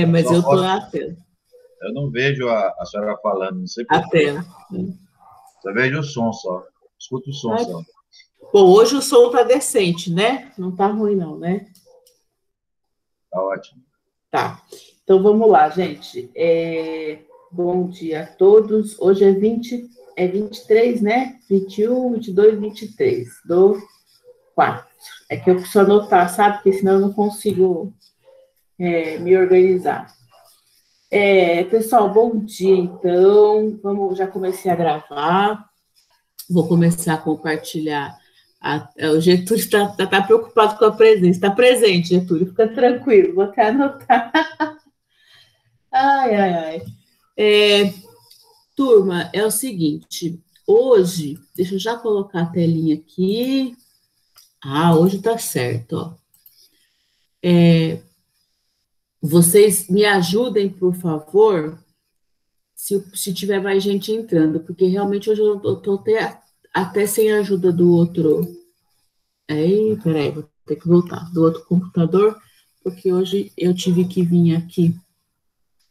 Mas Só eu estou posso, na tela. eu não vejo a senhora falando, não sei A por quê. tela. Só vejo o som só. Escuto o som Ai, só. bom, hoje o som tá decente, né? Não tá ruim, não, né? Tá ótimo. Tá. Então vamos lá, gente. Bom dia a todos. Hoje é 23, né? 21, 22, 23 do 4. É que eu preciso anotar, sabe? Porque senão eu não consigo me organizar. Pessoal, bom dia, então. Já comecei a gravar. Vou começar a compartilhar. O Getúlio está preocupado com a presença. Está presente, Getúlio, fica tranquilo, vou até anotar. Ai, ai, ai. Turma, é o seguinte, hoje, deixa eu já colocar a telinha aqui. Hoje tá certo, ó. Vocês me ajudem, por favor, se tiver mais gente entrando, porque realmente hoje eu tô até sem a ajuda do outro. Peraí, vou ter que voltar, do outro computador, porque hoje eu tive que vir aqui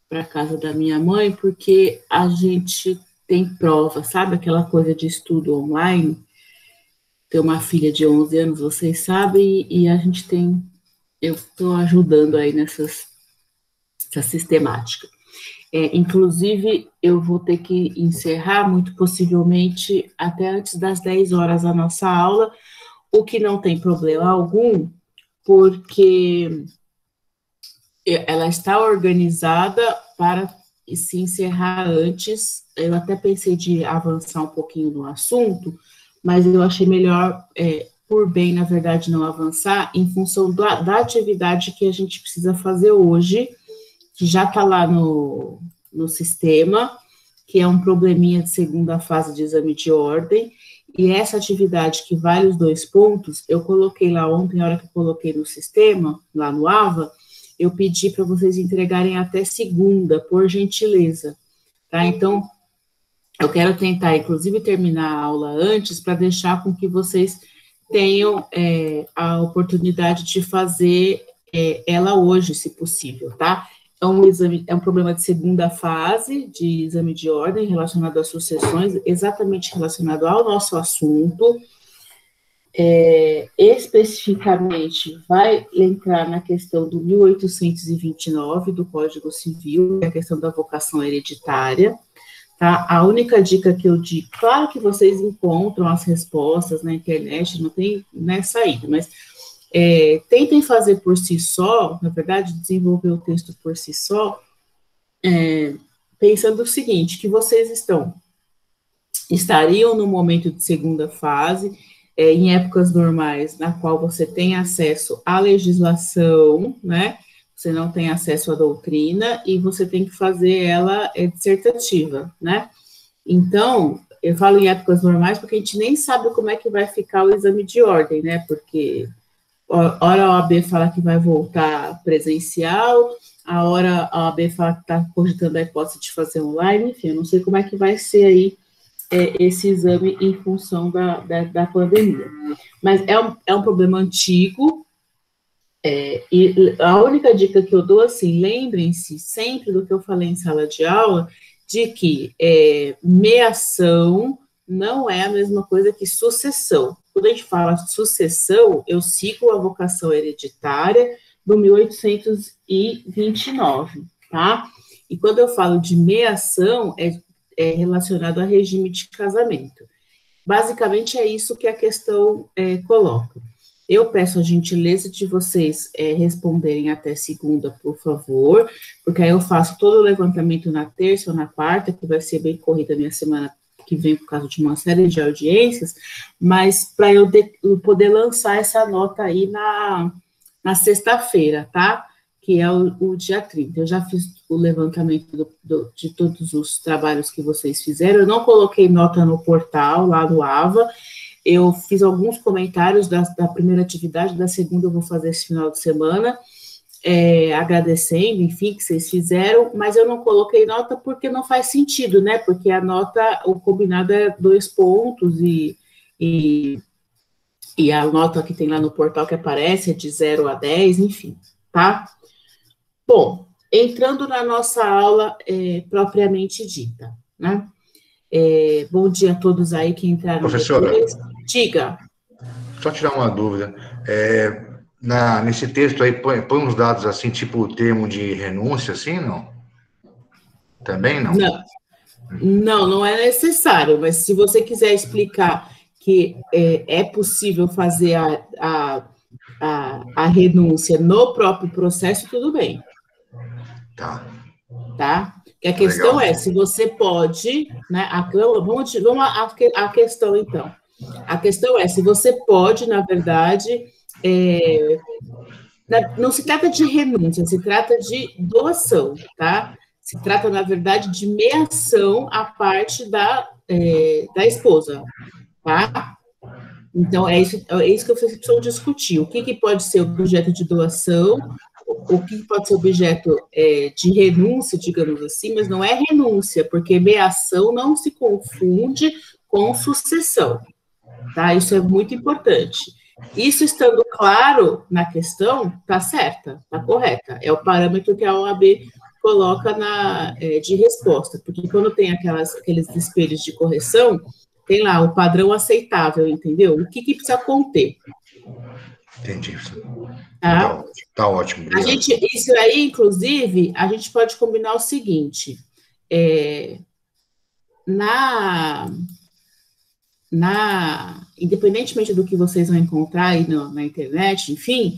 para casa da minha mãe, porque a gente tem prova, sabe? Aquela coisa de estudo online. Tenho uma filha de 11 anos, vocês sabem, e a gente tem, eu estou ajudando aí nessa sistemática. Inclusive, eu vou ter que encerrar, muito possivelmente, até antes das 10 horas a nossa aula, o que não tem problema algum, porque ela está organizada para se encerrar antes. Eu até pensei de avançar um pouquinho no assunto, mas eu achei melhor, por bem, na verdade, não avançar, em função da atividade que a gente precisa fazer hoje, que já está lá no sistema, que é um probleminha de segunda fase de exame de ordem, e essa atividade que vale os 2 pontos, eu coloquei lá ontem, na hora que eu coloquei no sistema, lá no AVA, eu pedi para vocês entregarem até segunda, por gentileza, tá? Então, eu quero tentar, inclusive, terminar a aula antes, para deixar com que vocês tenham a oportunidade de fazer ela hoje, se possível, tá? É um problema de segunda fase de exame de ordem relacionado às sucessões, exatamente relacionado ao nosso assunto. Especificamente, vai entrar na questão do 1829 do Código Civil, que é a questão da vocação hereditária. Tá? A única dica que eu digo, claro que vocês encontram as respostas na internet, não tem saída, mas tentem fazer por si só, na verdade, desenvolver o texto por si só, pensando o seguinte, que vocês estariam no momento de segunda fase, em épocas normais, na qual você tem acesso à legislação, né? Você não tem acesso à doutrina e você tem que fazer ela dissertativa, né? Então, eu falo em épocas normais porque a gente nem sabe como é que vai ficar o exame de ordem, né? Porque hora a OAB fala que vai voltar presencial, a hora a OAB fala que está cogitando a hipótese de fazer online, enfim, eu não sei como é que vai ser aí esse exame em função da pandemia. Mas é um problema antigo, e a única dica que eu dou, assim, lembrem-se sempre do que eu falei em sala de aula, de que meação não é a mesma coisa que sucessão. Quando a gente fala sucessão, eu sigo a vocação hereditária do 1829, tá? E quando eu falo de meação, é relacionado a regime de casamento. Basicamente é isso que a questão coloca. Eu peço a gentileza de vocês responderem até segunda, por favor, porque aí eu faço todo o levantamento na terça ou na quarta, que vai ser bem corrida a minha semana que vem por causa de uma série de audiências, mas para eu poder lançar essa nota aí na sexta-feira, tá? Que é o dia 30. Eu já fiz o levantamento de todos os trabalhos que vocês fizeram, eu não coloquei nota no portal, lá no AVA, eu fiz alguns comentários da primeira atividade, da segunda eu vou fazer esse final de semana, agradecendo, enfim, que vocês fizeram, mas eu não coloquei nota porque não faz sentido, né? Porque a nota, o combinado é 2 pontos e a nota que tem lá no portal que aparece é de 0 a 10, enfim, tá? Bom, entrando na nossa aula propriamente dita, né? Bom dia a todos aí que entraram Professora, depois. Diga. só tirar uma dúvida. Nesse texto aí, põe uns dados assim, tipo o termo de renúncia, assim, não? Também não? Não é necessário, mas se você quiser explicar que é possível fazer a renúncia no próprio processo, tudo bem. Tá? E a questão Legal. se você pode, né? Vamos à questão, então. A questão se você pode, na verdade, não se trata de renúncia, se trata de doação, tá? Se trata, na verdade, de meação à parte da esposa, tá? Então, é isso que vocês precisam discutir. O que pode ser objeto de doação, o que pode ser objeto de renúncia, digamos assim, mas não é renúncia, porque meação não se confunde com sucessão, tá? Isso é muito importante. Isso estando claro na questão, tá certa, tá correta. É o parâmetro que a OAB coloca de resposta, porque quando tem aqueles espelhos de correção, tem lá o padrão aceitável, entendeu? O que precisa conter. Entendi. Tá ótimo. Isso aí, inclusive, a gente pode combinar o seguinte, independentemente do que vocês vão encontrar aí na internet, enfim,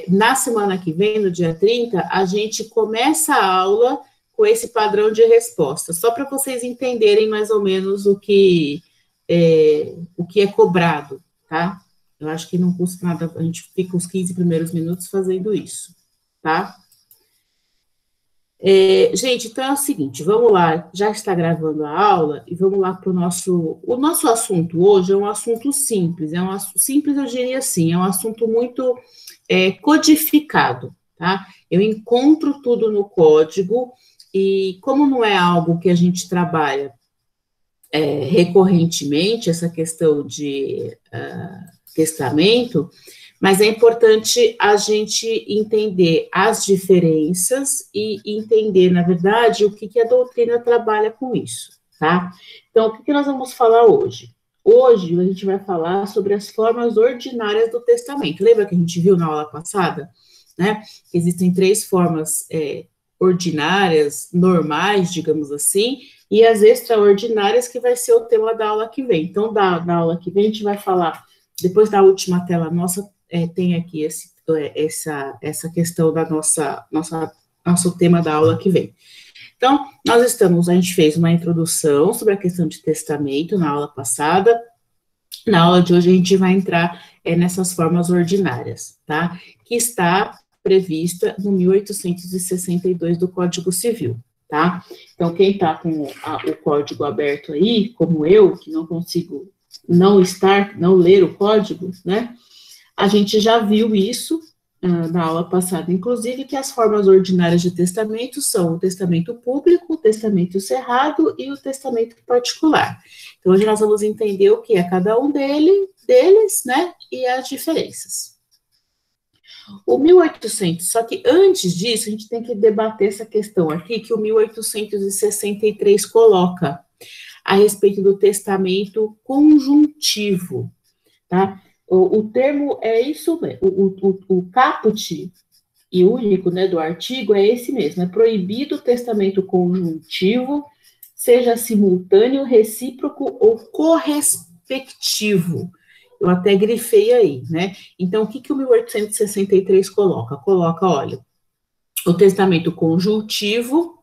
na semana que vem, no dia 30, a gente começa a aula com esse padrão de resposta, só para vocês entenderem mais ou menos o que é cobrado, tá? Eu acho que não custa nada, a gente fica os 15 primeiros minutos fazendo isso, tá? Gente, então é o seguinte, vamos lá, já está gravando a aula, e vamos lá para o nosso assunto hoje é um assunto simples, simples eu diria assim, é um assunto muito codificado, tá? Eu encontro tudo no código, e como não é algo que a gente trabalha recorrentemente, essa questão de testamento, mas é importante a gente entender as diferenças e entender, na verdade, o que a doutrina trabalha com isso, tá? Então, o que nós vamos falar hoje? Hoje, a gente vai falar sobre as formas ordinárias do testamento. Lembra que a gente viu na aula passada, né? Existem 3 formas ordinárias, normais, digamos assim, e as extraordinárias, que vai ser o tema da aula que vem. Então, da aula que vem, a gente vai falar, depois da última tela nossa, tem aqui essa questão da nosso tema da aula que vem. Então, a gente fez uma introdução sobre a questão de testamento na aula passada. Na aula de hoje, a gente vai entrar nessas formas ordinárias, tá? Que está prevista no 1862 do Código Civil, tá? Então, quem está com o código aberto aí, como eu, que não consigo não ler o código, né? A gente já viu isso na aula passada, inclusive, que as formas ordinárias de testamento são o testamento público, o testamento cerrado e o testamento particular. Então, hoje nós vamos entender o que é cada um deles, né, e as diferenças. O 1800, só que antes disso, a gente tem que debater essa questão aqui, que o 1863 coloca a respeito do testamento conjuntivo, tá? O termo é isso mesmo, o caput e único, né, do artigo é esse mesmo, é proibido o testamento conjuntivo, seja simultâneo, recíproco ou correspectivo. Eu até grifei aí, né? Então, o que o 1863 coloca? Coloca, olha, o testamento conjuntivo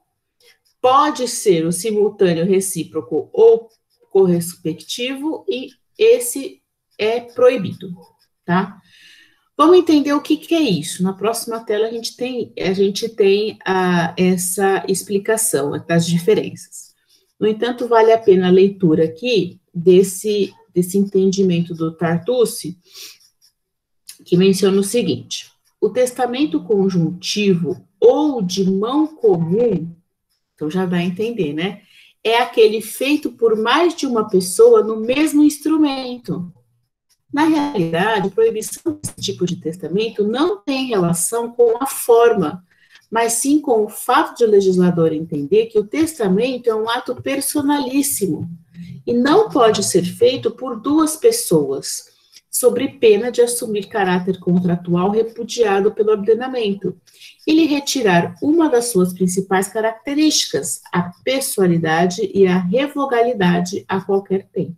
pode ser o simultâneo, recíproco ou correspectivo, e esse é proibido, tá? Vamos entender o que é isso. Na próxima tela a gente tem essa explicação das diferenças. No entanto, vale a pena a leitura aqui desse entendimento do Tartucci, que menciona o seguinte: o testamento conjuntivo ou de mão comum, então já dá a entender, né? É aquele feito por mais de uma pessoa no mesmo instrumento. Na realidade, a proibição desse tipo de testamento não tem relação com a forma, mas sim com o fato de o legislador entender que o testamento é um ato personalíssimo e não pode ser feito por duas pessoas, sob pena de assumir caráter contratual repudiado pelo ordenamento e lhe retirar uma das suas principais características, a pessoalidade e a revogalidade a qualquer tempo.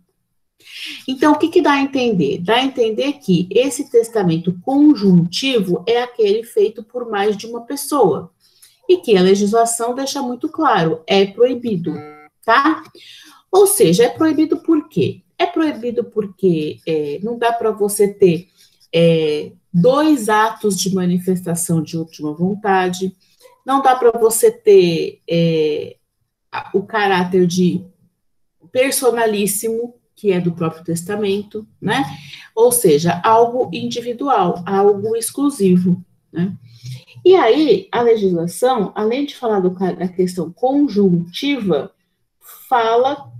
Então, o que dá a entender? Dá a entender que esse testamento conjuntivo é aquele feito por mais de uma pessoa e que a legislação deixa muito claro, é proibido, tá? Ou seja, é proibido por quê? É proibido porque não dá para você ter dois atos de manifestação de última vontade, não dá para você ter o caráter de personalíssimo, que é do próprio testamento, né? Ou seja, algo individual, algo exclusivo, né? E aí, a legislação, além de falar da questão conjuntiva, fala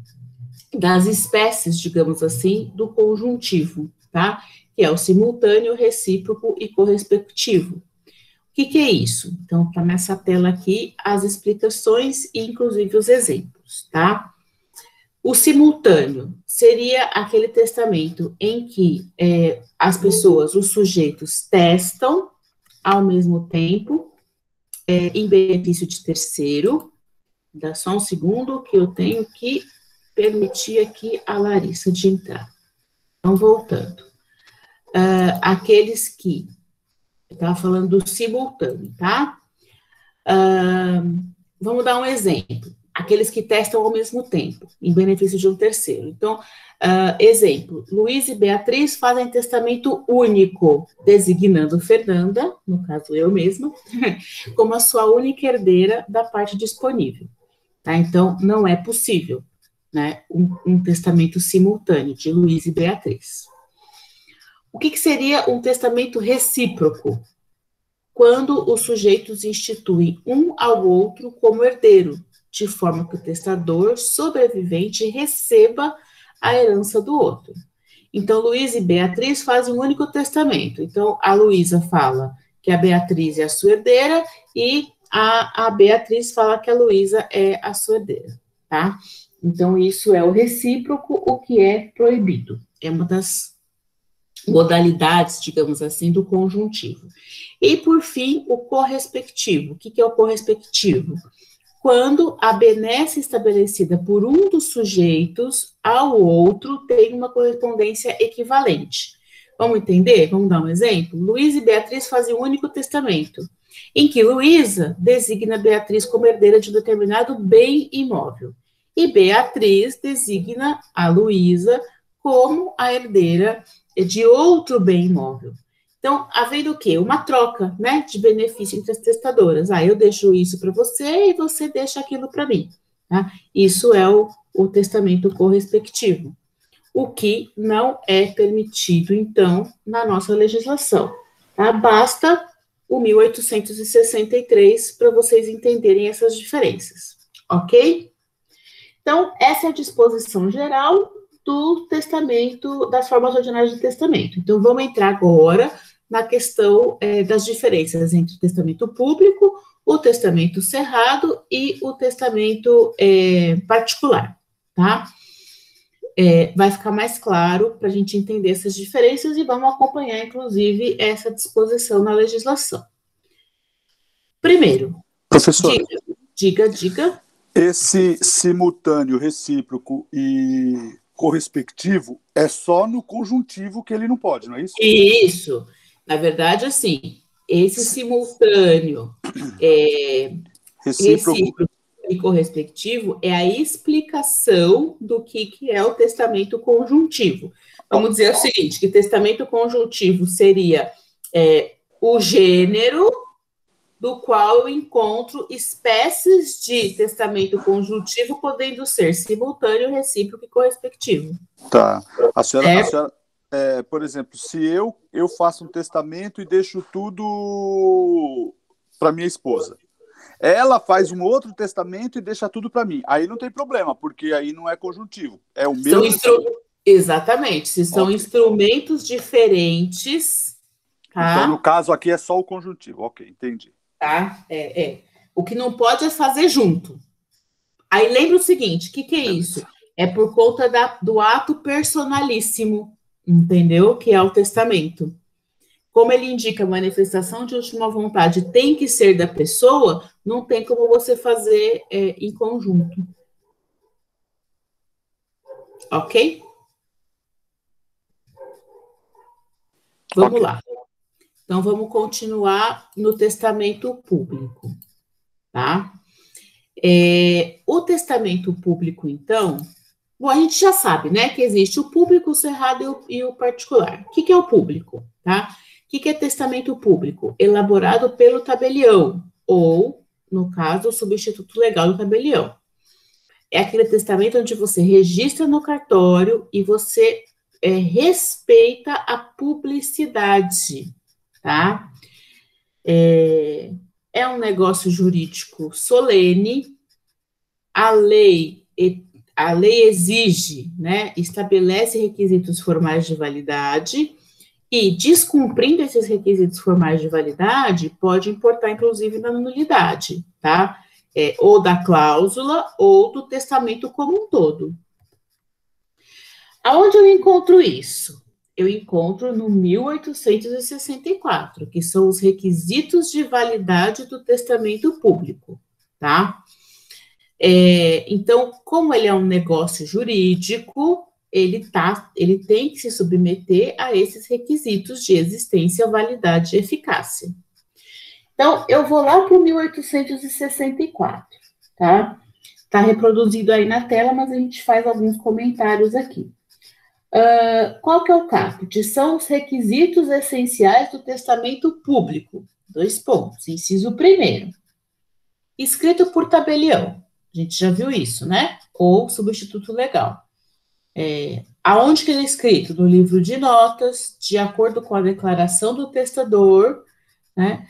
das espécies, digamos assim, do conjuntivo, tá? Que é o simultâneo, recíproco e correspectivo. O que é isso? Então, tá nessa tela aqui as explicações e, inclusive, os exemplos, tá? O simultâneo seria aquele testamento em que as pessoas, os sujeitos, testam ao mesmo tempo, em benefício de terceiro. Dá só um segundo que eu tenho que permitir aqui a Larissa de entrar. Então, voltando. Aqueles que... Eu estava falando do simultâneo, tá? Vamos dar um exemplo. Aqueles que testam ao mesmo tempo, em benefício de um terceiro. Então, exemplo, Luiz e Beatriz fazem testamento único, designando Fernanda, no caso eu mesma, como a sua única herdeira da parte disponível. Tá? Então, não é possível, né, um testamento simultâneo de Luiz e Beatriz. O que seria um testamento recíproco? Quando os sujeitos instituem um ao outro como herdeiro, de forma que o testador sobrevivente receba a herança do outro. Então, Luiz e Beatriz fazem um único testamento. Então, a Luísa fala que a Beatriz é a sua herdeira e a Beatriz fala que a Luísa é a sua herdeira, tá? Então, isso é o recíproco, o que é proibido. É uma das modalidades, digamos assim, do conjuntivo. E, por fim, o correspectivo. O que é o correspectivo? Quando a benesse estabelecida por um dos sujeitos ao outro tem uma correspondência equivalente. Vamos entender? Vamos dar um exemplo? Luiz e Beatriz fazem um único testamento, em que Luísa designa Beatriz como herdeira de um determinado bem imóvel, e Beatriz designa a Luísa como a herdeira de outro bem imóvel. Então, havendo o quê? Uma troca, né, de benefício entre as testadoras. Eu deixo isso para você e você deixa aquilo para mim. Tá? Isso é o testamento correspectivo. O que não é permitido, então, na nossa legislação. Tá? Basta o 1863 para vocês entenderem essas diferenças. Ok? Então, essa é a disposição geral do testamento, das formas ordinárias de testamento. Então, vamos entrar agora na questão das diferenças entre o testamento público, o testamento cerrado e o testamento particular, tá? Vai ficar mais claro para a gente entender essas diferenças e vamos acompanhar, inclusive, essa disposição na legislação. Primeiro, professor, diga. Esse simultâneo, recíproco e correspectivo é só no conjuntivo que ele não pode, não é isso? Isso. Na verdade, assim, esse simultâneo recíproco e correspectivo é a explicação do que é o testamento conjuntivo. Vamos dizer o seguinte, que testamento conjuntivo seria o gênero do qual eu encontro espécies de testamento conjuntivo podendo ser simultâneo, recíproco e correspectivo. Tá. A senhora por exemplo, se eu faço um testamento e deixo tudo para minha esposa, ela faz um outro testamento e deixa tudo para mim, aí não tem problema, porque aí não é conjuntivo, é o meu Exatamente, se são instrumentos diferentes, tá? Então, no caso aqui é só o conjuntivo, ok, entendi. tá? O que não pode é fazer junto. Aí lembra o seguinte, o que é isso? É por conta do ato personalíssimo, entendeu? Que é o testamento. Como ele indica, a manifestação de última vontade tem que ser da pessoa, não tem como você fazer em conjunto. Ok? Vamos lá. Então, vamos continuar no testamento público, tá? O testamento público, então, bom, a gente já sabe, né, que existe o público, o cerrado e o particular. O que é o público, tá? O que é testamento público? Elaborado pelo tabelião, ou, no caso, o substituto legal do tabelião. É aquele testamento onde você registra no cartório e você respeita a publicidade, tá? É um negócio jurídico solene, a lei exige, né, estabelece requisitos formais de validade e, descumprindo esses requisitos formais de validade, pode importar, inclusive, na nulidade, tá? Ou da cláusula ou do testamento como um todo. Aonde eu encontro isso? Eu encontro no 1864, que são os requisitos de validade do testamento público, tá? Então, como ele é um negócio jurídico, ele tem que se submeter a esses requisitos de existência, validade e eficácia. Então, eu vou lá para o 1864, tá? Está reproduzido aí na tela, mas a gente faz alguns comentários aqui. Qual que é o caput? São os requisitos essenciais do testamento público. 2 pontos. Inciso 1º. Escrito por tabelião. A gente já viu isso, né? Ou substituto legal. Aonde que ele é escrito? No livro de notas, de acordo com a declaração do testador, né?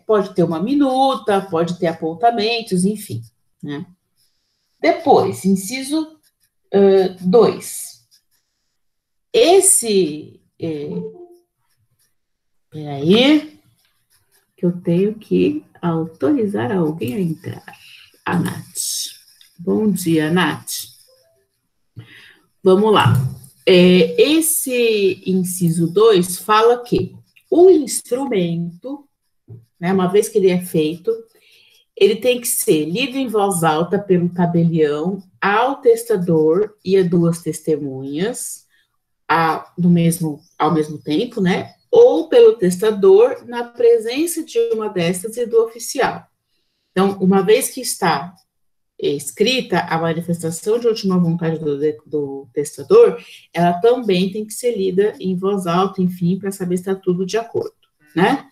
Pode ter uma minuta, pode ter apontamentos, enfim, né? Depois, inciso 2. Peraí, que eu tenho que autorizar alguém a entrar. A Nath. Bom dia, Nath. Vamos lá. Esse inciso 2 fala que o instrumento, né, uma vez que ele é feito, ele tem que ser lido em voz alta pelo tabelião ao testador e a 2 testemunhas, ao mesmo tempo, né? Ou pelo testador na presença de uma dessas e do oficial. Então, uma vez que está escrita a manifestação de última vontade do testador, ela também tem que ser lida em voz alta, enfim, para saber se está tudo de acordo, né?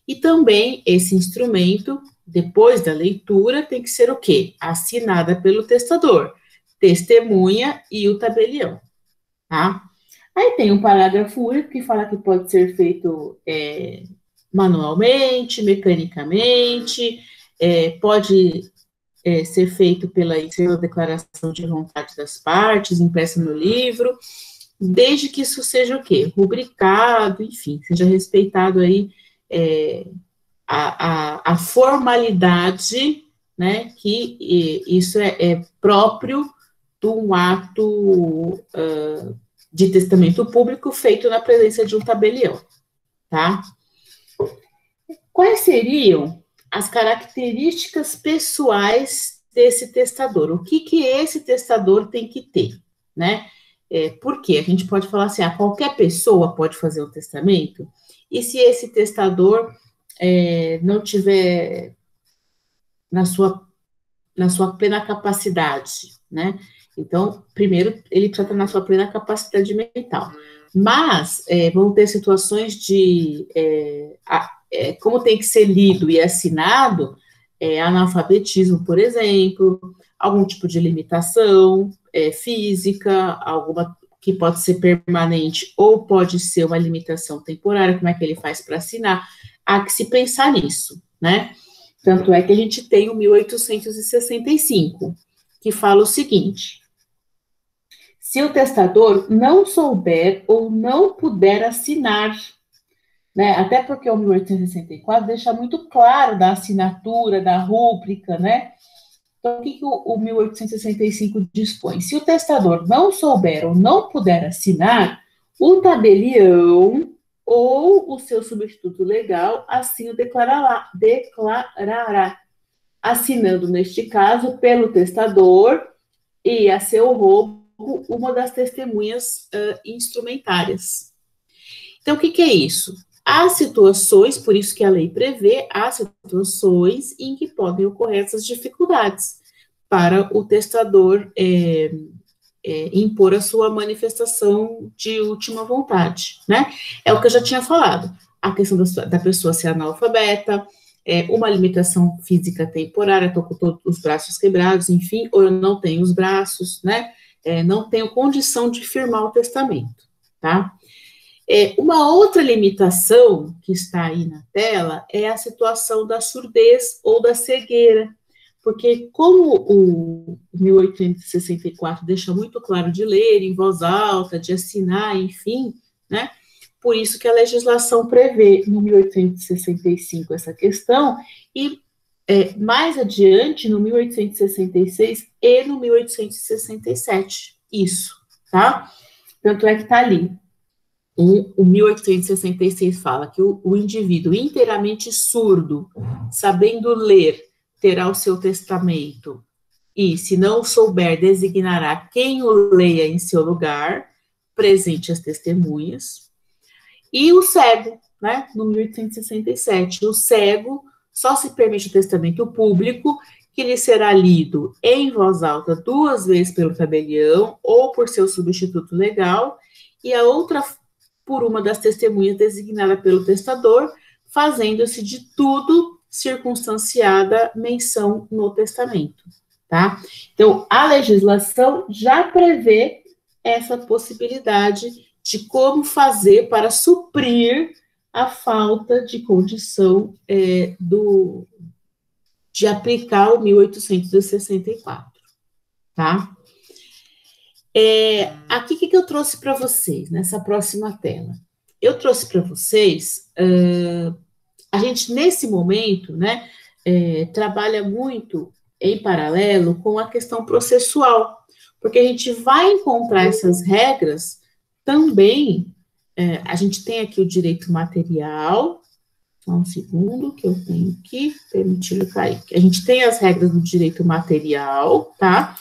E também esse instrumento, depois da leitura, tem que ser o quê? Assinada pelo testador, testemunha e o tabelião, tá? Aí tem um parágrafo único que fala que pode ser feito manualmente, mecanicamente, pode ser feito pela declaração de vontade das partes, impressa no livro, desde que isso seja o quê? Rubricado, enfim, seja respeitado aí a formalidade, né, que isso é próprio de um ato de testamento público feito na presença de um tabelião, tá? Quais seriam as características pessoais desse testador? O que esse testador tem que ter, né? Porque a gente pode falar assim, qualquer pessoa pode fazer um testamento, e se esse testador não tiver na sua plena capacidade, né? Então, primeiro, ele precisa estar na sua plena capacidade mental. Mas, vão ter situações de, como tem que ser lido e assinado, analfabetismo, por exemplo, algum tipo de limitação física, alguma que pode ser permanente ou pode ser uma limitação temporária, como é que ele faz para assinar? Há que se pensar nisso, né? Tanto é que a gente tem o 1865, que fala o seguinte: se o testador não souber ou não puder assinar né? Até porque o 1864 deixa muito claro da assinatura, da rúbrica, né? Então, o que o 1865 dispõe? Se o testador não souber ou não puder assinar, o tabelião ou o seu substituto legal assim o declarará, assinando, neste caso, pelo testador e a seu roubo, uma das testemunhas instrumentárias. Então, o que é isso? Há situações, por isso que a lei prevê, há situações em que podem ocorrer essas dificuldades para o testador impor a sua manifestação de última vontade, né? É o que eu já tinha falado, a questão da pessoa ser analfabeta, uma limitação física temporária, estou com todos os braços quebrados, enfim, ou eu não tenho os braços, né? Não tenho condição de firmar o testamento, tá? Uma outra limitação que está aí na tela é a situação da surdez ou da cegueira, porque como o 1864 deixa muito claro de ler em voz alta, de assinar, enfim, né? Por isso que a legislação prevê no 1865 essa questão e mais adiante no 1866 e no 1867, isso, tá? Tanto é que está ali. O 1866 fala que o indivíduo inteiramente surdo, sabendo ler, terá o seu testamento e, se não souber, designará quem o leia em seu lugar, presente as testemunhas. E o cego, né, no 1867, o cego só se permite o testamento público, que lhe será lido em voz alta 2 vezes pelo tabelião ou por seu substituto legal, e a outra por uma das testemunhas designada pelo testador, fazendo-se de tudo circunstanciada menção no testamento, tá? Então, a legislação já prevê essa possibilidade de como fazer para suprir a falta de condição de aplicar o 1864, tá? Aqui, o que eu trouxe para vocês, nessa próxima tela? Eu trouxe para vocês, a gente, nesse momento, né, trabalha muito em paralelo com a questão processual, porque a gente vai encontrar essas regras também, a gente tem aqui o direito material, só um segundo que eu tenho que permitir cair. A gente tem as regras do direito material, tá?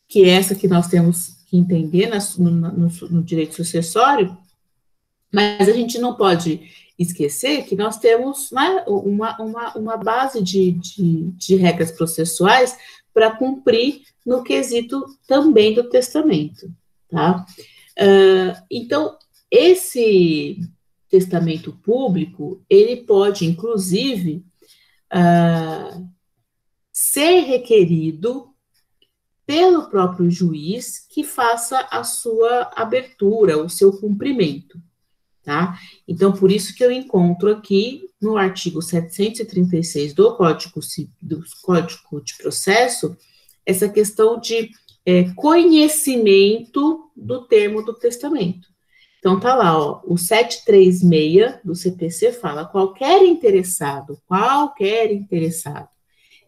Que é essa que nós temos que entender no direito sucessório, mas a gente não pode esquecer que nós temos, né, uma base de regras processuais para cumprir no quesito também do testamento, tá? Então, esse testamento público, ele pode, inclusive, ser requerido pelo próprio juiz que faça a sua abertura, o seu cumprimento, tá? Então, por isso que eu encontro aqui no artigo 736 do Código de Processo essa questão de conhecimento do termo do testamento. Então, tá lá, ó, o 736 do CPC fala: qualquer interessado,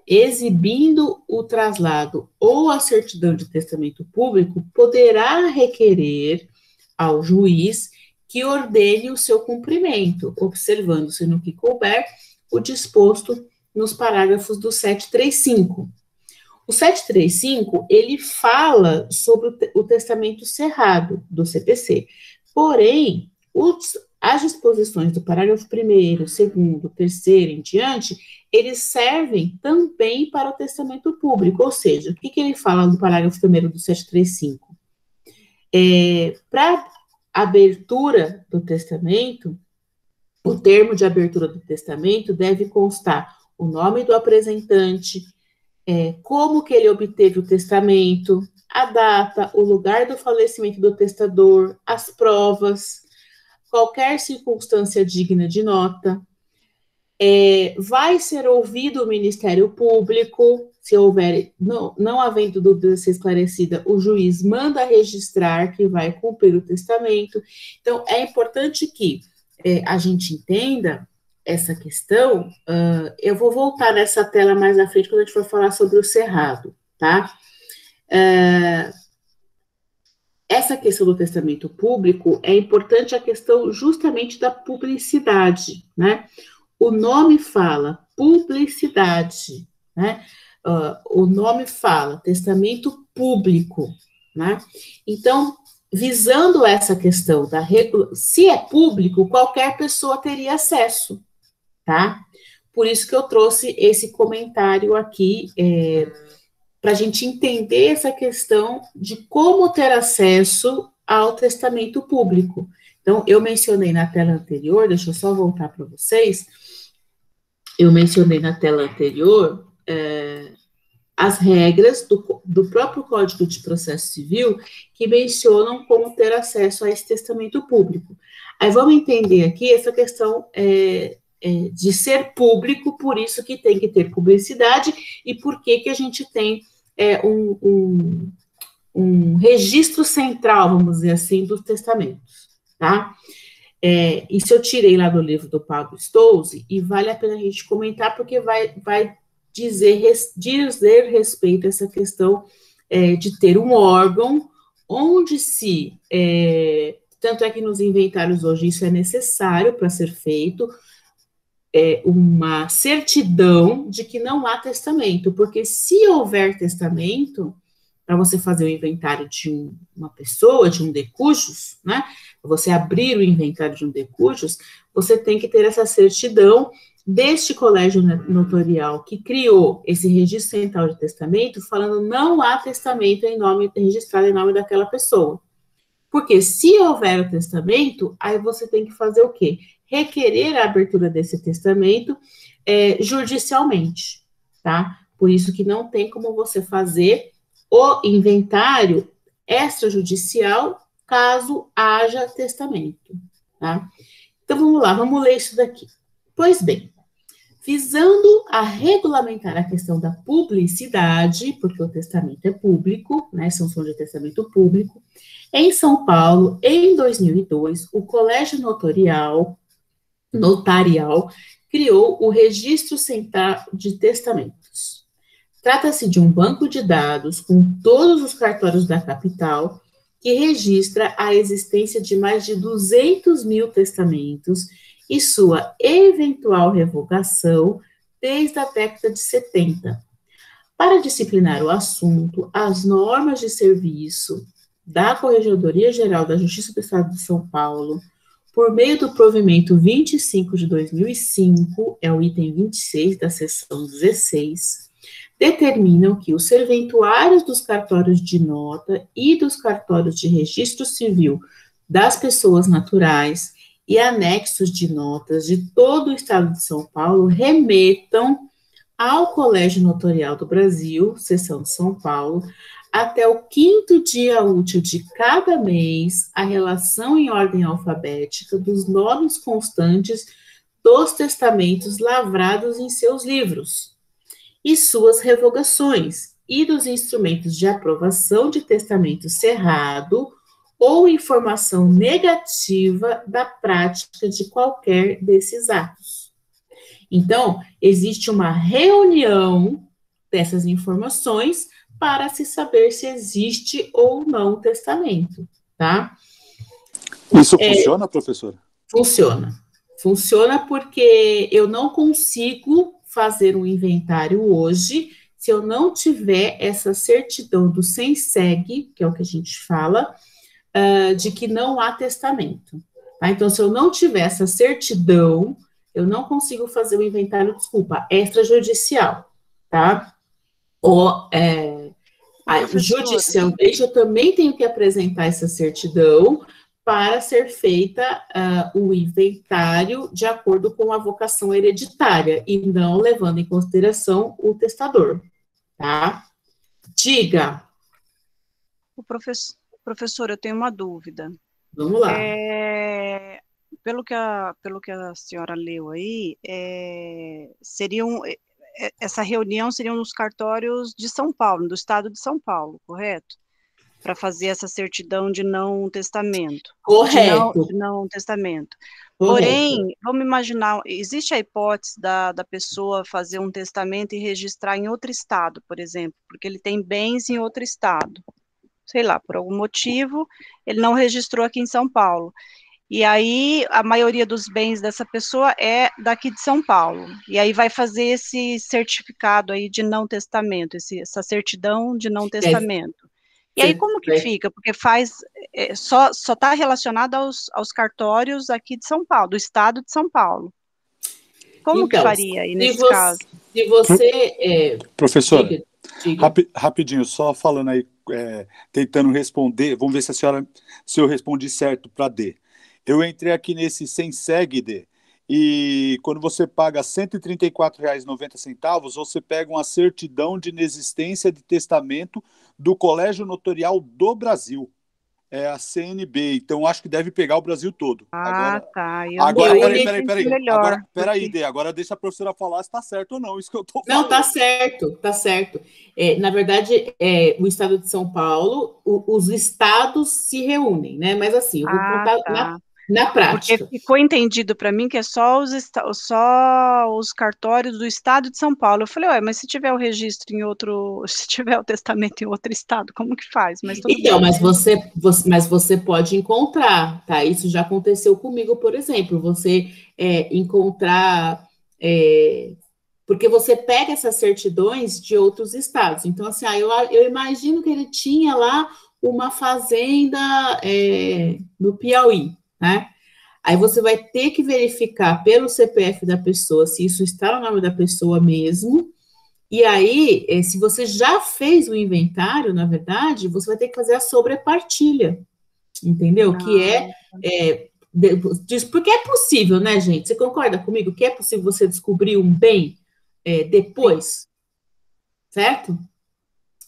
exibindo o traslado ou a certidão de testamento público, poderá requerer ao juiz que ordene o seu cumprimento, observando-se no que couber o disposto nos parágrafos do 735. O 735, ele fala sobre o testamento cerrado do CPC, porém, as disposições do parágrafo 1º, 2º, 3º em diante, eles servem também para o testamento público, ou seja, o que ele fala no parágrafo 1º do 735? Para abertura do testamento, o termo de abertura do testamento deve constar o nome do apresentante, como que ele obteve o testamento, a data, o lugar do falecimento do testador, as provas, qualquer circunstância digna de nota. Vai ser ouvido o Ministério Público, se houver, não havendo dúvida a ser esclarecida, o juiz manda registrar que vai cumprir o testamento. Então, é importante que a gente entenda essa questão, eu vou voltar nessa tela mais à frente quando a gente for falar sobre o cerrado, tá? Essa questão do testamento público é importante a questão justamente da publicidade, né? O nome fala publicidade, né? O nome fala testamento público, né? Então, visando essa questão da se é público, qualquer pessoa teria acesso, tá? Por isso que eu trouxe esse comentário aqui, para a gente entender essa questão de como ter acesso ao testamento público. Então, eu mencionei na tela anterior, deixa eu só voltar para vocês, eu mencionei na tela anterior as regras do próprio Código de Processo Civil que mencionam como ter acesso a esse testamento público. Aí vamos entender aqui essa questão de ser público, por isso que tem que ter publicidade e por que a gente tem um registro central, vamos dizer assim, dos testamentos, tá? Isso eu tirei lá do livro do Pablo Stolze, e vale a pena a gente comentar, porque vai dizer respeito a essa questão de ter um órgão onde tanto é que nos inventários hoje isso é necessário para ser feito, uma certidão de que não há testamento, porque se houver testamento, para você fazer o inventário de uma pessoa, de um de cujos, né, para você abrir o inventário de um de cujos, você tem que ter essa certidão deste colégio notorial que criou esse registro central de testamento, falando não há testamento registrado em nome daquela pessoa. Porque se houver o testamento, aí você tem que fazer o quê? Requerer a abertura desse testamento judicialmente, tá? Por isso que não tem como você fazer o inventário extrajudicial caso haja testamento, tá? Então, vamos lá, vamos ler isso daqui. Pois bem, visando a regulamentar a questão da publicidade, porque o testamento é público, né, são de testamento público, em São Paulo, em 2002, o Colégio Notarial criou o Registro Central de Testamentos. Trata-se de um banco de dados com todos os cartórios da capital que registra a existência de mais de 200 mil testamentos e sua eventual revogação desde a década de 70. Para disciplinar o assunto, as normas de serviço da Corregedoria Geral da Justiça do Estado de São Paulo, por meio do provimento 25 de 2005, é o item 26 da seção 16, determinam que os serventuários dos cartórios de nota e dos cartórios de registro civil das pessoas naturais e anexos de notas de todo o Estado de São Paulo remetam ao Colégio Notarial do Brasil, seção de São Paulo, até o 5º dia útil de cada mês, a relação em ordem alfabética dos nomes constantes dos testamentos lavrados em seus livros e suas revogações, e dos instrumentos de aprovação de testamento cerrado ou informação negativa da prática de qualquer desses atos. Então, existe uma reunião dessas informações para se saber se existe ou não testamento, tá? Isso funciona, professora? Funciona. Funciona porque eu não consigo fazer um inventário hoje se eu não tiver essa certidão do SENSEG, que é o que a gente fala, de que não há testamento. Tá? Então, se eu não tiver essa certidão, eu não consigo fazer o inventário, extrajudicial, tá? Judicialmente, eu também tenho que apresentar essa certidão para ser feita o inventário de acordo com a vocação hereditária e não levando em consideração o testador, tá? Diga. Professor, eu tenho uma dúvida. Vamos lá. Pelo que a senhora leu aí, essa reunião seria nos cartórios de São Paulo, do estado de São Paulo, correto? Para fazer essa certidão de não testamento. Correto. De não testamento. Porém, vamos imaginar, existe a hipótese da pessoa fazer um testamento e registrar em outro estado, por exemplo, porque ele tem bens em outro estado. Sei lá, por algum motivo, ele não registrou aqui em São Paulo. E aí, a maioria dos bens dessa pessoa é daqui de São Paulo. E aí vai fazer esse certificado aí de não testamento, essa certidão de não testamento. E aí, como que fica? Porque só está relacionado aos cartórios aqui de São Paulo, do estado de São Paulo. Como que faria aí nesse caso? Se você... Professora, rapidinho, só falando aí, tentando responder, vamos ver se eu respondi certo para D. Eu entrei aqui nesse SENSEG, D, e quando você paga R$ 134,90, você pega uma certidão de inexistência de testamento do Colégio Notarial do Brasil. É a CNB, então acho que deve pegar o Brasil todo. Agora, tá. Peraí, Dê, agora deixa a professora falar se está certo ou não, isso que eu estou falando. Não, tá certo. Na verdade, o estado de São Paulo, os estados se reúnem, né? Mas assim, eu vou contar na prática. Porque ficou entendido para mim que é só os cartórios do estado de São Paulo. Eu falei, mas se tiver o registro se tiver o testamento em outro estado, como que faz? Mas tudo bem. Mas você pode encontrar, tá? Isso já aconteceu comigo, por exemplo, você encontrar, porque você pega essas certidões de outros estados. Então, assim, eu imagino que ele tinha lá uma fazenda no Piauí, né? Aí você vai ter que verificar pelo CPF da pessoa se isso está no nome da pessoa mesmo, e aí, se você já fez o inventário, na verdade, você vai ter que fazer a sobrepartilha, entendeu? Que porque é possível, né, gente? Você concorda comigo que é possível você descobrir um bem depois, certo?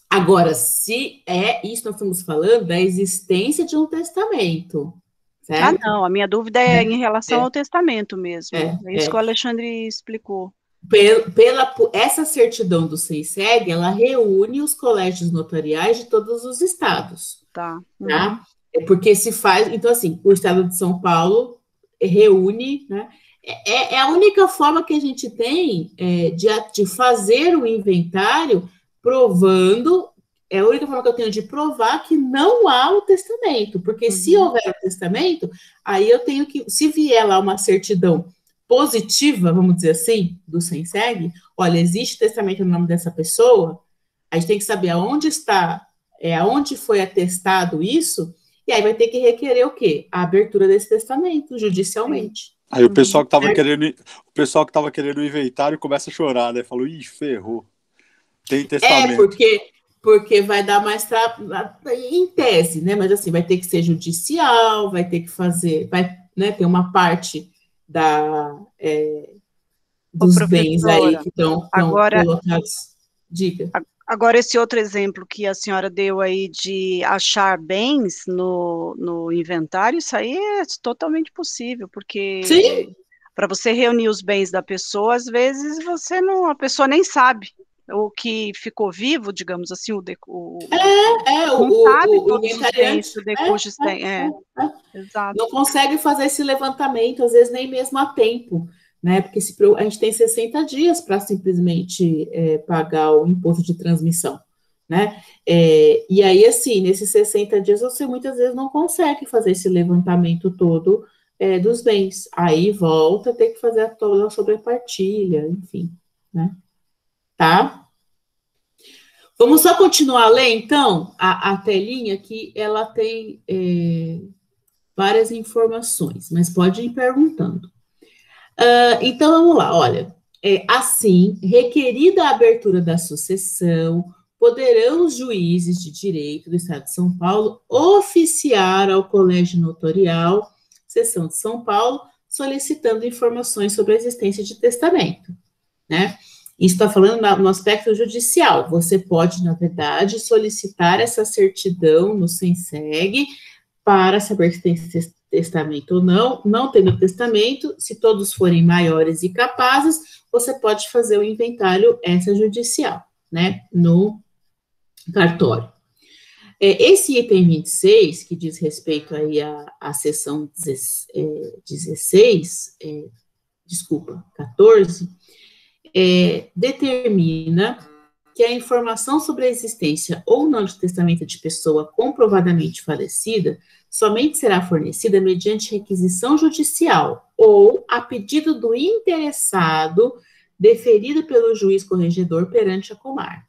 Agora, se isso nós estamos falando da existência de um testamento, certo? Não, a minha dúvida é em relação ao testamento mesmo. É isso que o Alexandre explicou. Essa certidão do SENSEG, ela reúne os colégios notariais de todos os estados. Tá? Porque se faz... Então, assim, o estado de São Paulo reúne, né? É a única forma que a gente tem de fazer o inventário provando... É a única forma que eu tenho de provar que não há o testamento, porque se houver o testamento, aí eu tenho que, se vier lá uma certidão positiva, vamos dizer assim, do SENSEG, olha, existe testamento no nome dessa pessoa, a gente tem que saber aonde está, aonde foi atestado isso, e aí vai ter que requerer o quê? A abertura desse testamento, judicialmente. Aí o pessoal que estava querendo o inventário começa a chorar, né? Falou, ferrou. Tem testamento. Porque vai dar mais em tese, né? Mas assim, vai ter que ser judicial, vai ter que fazer, ter uma parte dos bens aí que estão colocados. Diga. Agora, esse outro exemplo que a senhora deu aí de achar bens no inventário, isso aí é totalmente possível, porque para você reunir os bens da pessoa, às vezes a pessoa nem sabe. O que ficou vivo, digamos assim, o inventariante exato. Não consegue fazer esse levantamento, às vezes nem mesmo a tempo, né? Porque a gente tem 60 dias para simplesmente pagar o imposto de transmissão, né? E aí, assim, nesses 60 dias, você muitas vezes não consegue fazer esse levantamento todo dos bens. Aí volta a ter que fazer toda a sobrepartilha, enfim, né? Tá? Vamos só continuar a ler, então, a telinha, que ela tem várias informações, mas pode ir perguntando. Então, vamos lá, olha. Assim, requerida a abertura da sucessão, poderão os juízes de direito do Estado de São Paulo oficiar ao Colégio Notarial, Seção de São Paulo, solicitando informações sobre a existência de testamento, né? Isso está falando no aspecto judicial. Você pode, na verdade, solicitar essa certidão no SENSEG para saber se tem testamento ou não. Não tendo testamento, se todos forem maiores e capazes, você pode fazer o inventário extrajudicial, né, no cartório. Esse item 26, que diz respeito aí à seção 14, determina que a informação sobre a existência ou não de testamento de pessoa comprovadamente falecida somente será fornecida mediante requisição judicial ou a pedido do interessado deferido pelo juiz corregedor perante a comarca.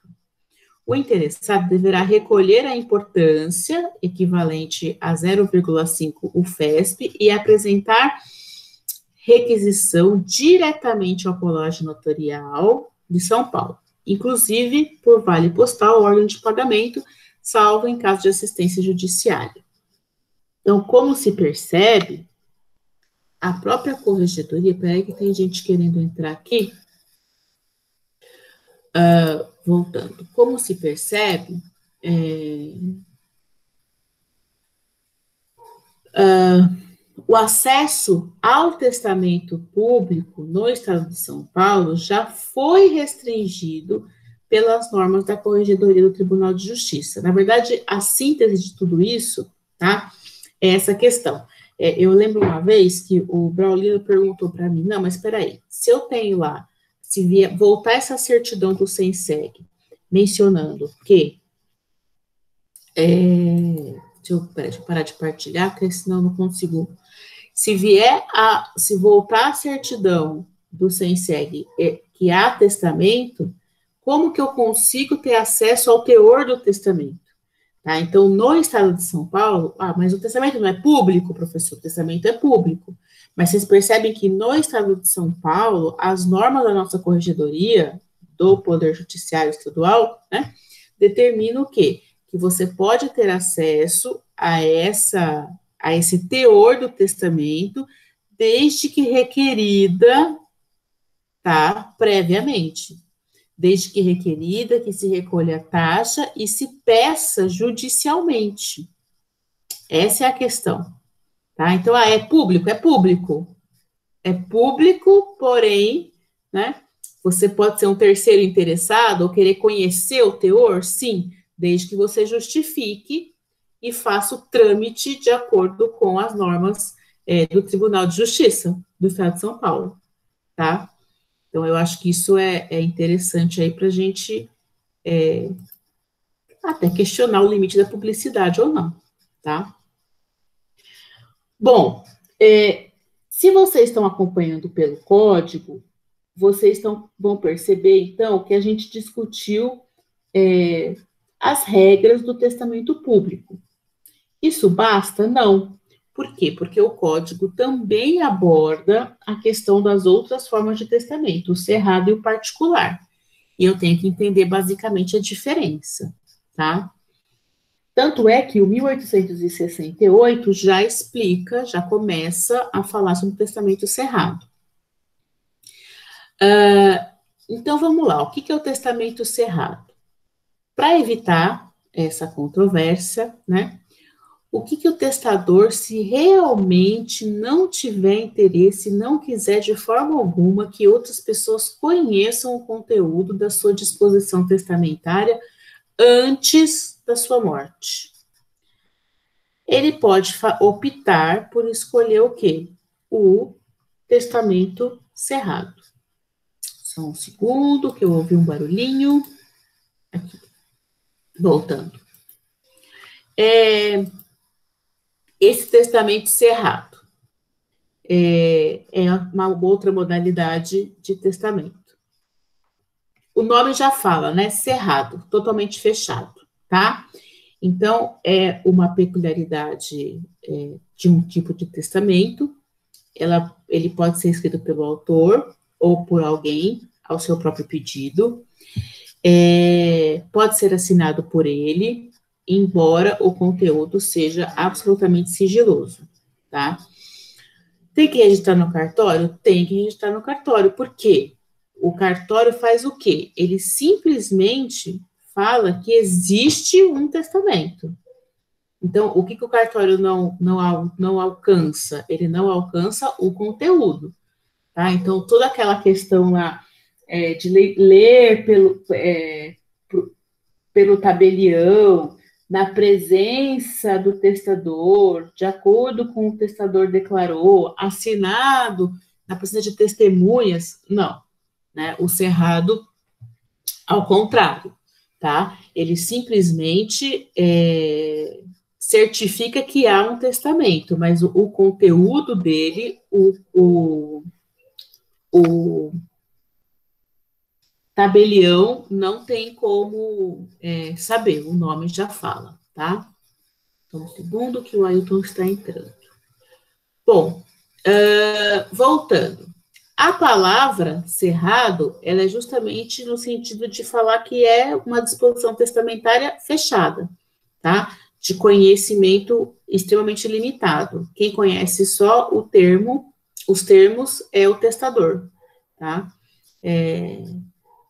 O interessado deverá recolher a importância equivalente a 0,5 UFESP e apresentar requisição diretamente ao Colégio Notarial de São Paulo, inclusive por vale postal ou órgão de pagamento, salvo em caso de assistência judiciária. Então, como se percebe, a própria corregedoria, peraí que tem gente querendo entrar aqui, voltando, como se percebe, o acesso ao testamento público no Estado de São Paulo já foi restringido pelas normas da Corregedoria do Tribunal de Justiça. Na verdade, a síntese de tudo isso, tá, é essa questão. Eu lembro uma vez que o Braulino perguntou para mim, não, mas espera aí, se eu tenho lá, se vier voltar essa certidão do SENSEG, mencionando que, deixa eu parar de partilhar, porque senão eu não consigo. Se voltar a certidão do SENSEG que há testamento, como que eu consigo ter acesso ao teor do testamento? Tá? Então, no Estado de São Paulo, mas o testamento não é público, professor, o testamento é público. Mas vocês percebem que no Estado de São Paulo, as normas da nossa corregedoria, do Poder Judiciário Estadual, né, determinam o quê? Que você pode ter acesso a esse teor do testamento, desde que requerida, tá, previamente. Desde que requerida, que se recolha a taxa e se peça judicialmente. Essa é a questão. Tá? Então, é público? É público. É público, porém, né, você pode ser um terceiro interessado ou querer conhecer o teor? Sim, desde que você justifique e faça o trâmite de acordo com as normas do Tribunal de Justiça do Estado de São Paulo, tá? Então, eu acho que isso é interessante aí para a gente até questionar o limite da publicidade ou não, tá? Bom, se vocês estão acompanhando pelo código, vocês vão perceber, então, que a gente discutiu as regras do testamento público. Isso basta? Não. Por quê? Porque o código também aborda a questão das outras formas de testamento, o cerrado e o particular. E eu tenho que entender basicamente a diferença, tá? Tanto é que o 1868 já explica, já começa a falar sobre o testamento cerrado. Então, vamos lá. O que é o testamento cerrado? Para evitar essa controvérsia, né? O que o testador, se realmente não tiver interesse, não quiser de forma alguma que outras pessoas conheçam o conteúdo da sua disposição testamentária antes da sua morte. Ele pode optar por escolher o quê? O testamento cerrado. Só um segundo, que eu ouvi um barulhinho. Aqui. Voltando. Esse testamento cerrado é uma outra modalidade de testamento. O nome já fala, né? Cerrado, totalmente fechado, tá? Então, é uma peculiaridade de um tipo de testamento. Ele pode ser escrito pelo autor ou por alguém ao seu próprio pedido. Pode ser assinado por ele, embora o conteúdo seja absolutamente sigiloso, tá? Tem que registrar no cartório? Tem que registrar no cartório. Por quê? O cartório faz o quê? Ele simplesmente fala que existe um testamento. Então, o que o cartório não alcança? Ele não alcança o conteúdo, tá? Então, toda aquela questão lá de ler pelo tabelião, na presença do testador, de acordo com o testador declarou, assinado na presença de testemunhas, não, né? O cerrado, ao contrário, tá? Ele simplesmente certifica que há um testamento, mas o conteúdo dele, o tabelião não tem como saber, o nome já fala, tá? Então, um segundo que o Ailton está entrando. Bom, voltando. A palavra cerrado, ela é justamente no sentido de falar que é uma disposição testamentária fechada, tá? De conhecimento extremamente limitado. Quem conhece só os termos é o testador, tá?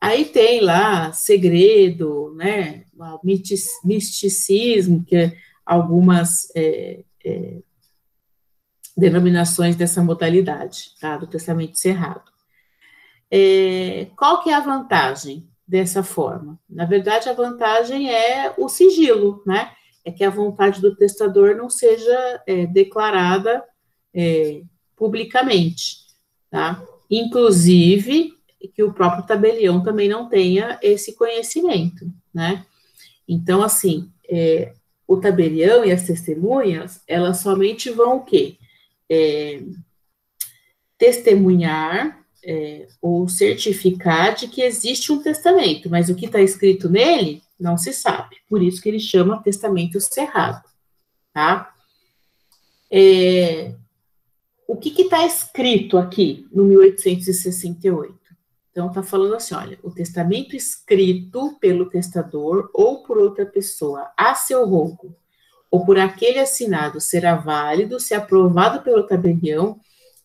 Aí tem lá segredo, né, misticismo, que algumas denominações dessa modalidade, tá, do testamento cerrado. Qual que é a vantagem dessa forma? Na verdade, a vantagem é o sigilo, né, é que a vontade do testador não seja declarada publicamente, tá? Inclusive, que o próprio tabelião também não tenha esse conhecimento, né? Então, assim, o tabelião e as testemunhas, elas somente vão o quê? Testemunhar ou certificar de que existe um testamento, mas o que está escrito nele não se sabe, por isso que ele chama testamento cerrado, tá? O que está escrito aqui no 1868? Então, está falando assim, olha, o testamento escrito pelo testador ou por outra pessoa a seu rogo, ou por aquele assinado, será válido se aprovado pelo tabelião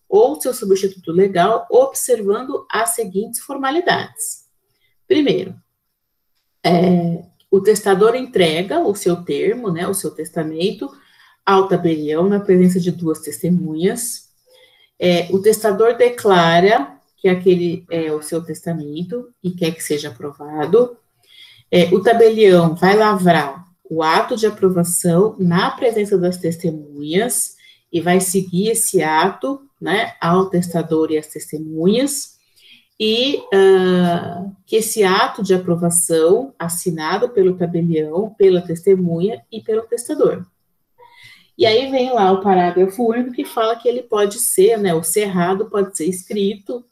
ou seu substituto legal, observando as seguintes formalidades. Primeiro, o testador entrega o seu termo, né, o seu testamento, ao tabelião na presença de duas testemunhas. O testador declara que aquele é o seu testamento e quer que seja aprovado. O tabelião vai lavrar o ato de aprovação na presença das testemunhas e vai seguir esse ato, né, ao testador e às testemunhas, e que esse ato de aprovação, assinado pelo tabelião, pela testemunha e pelo testador. E aí vem lá o parágrafo único que fala que ele pode ser, né, o cerrado pode ser escrito,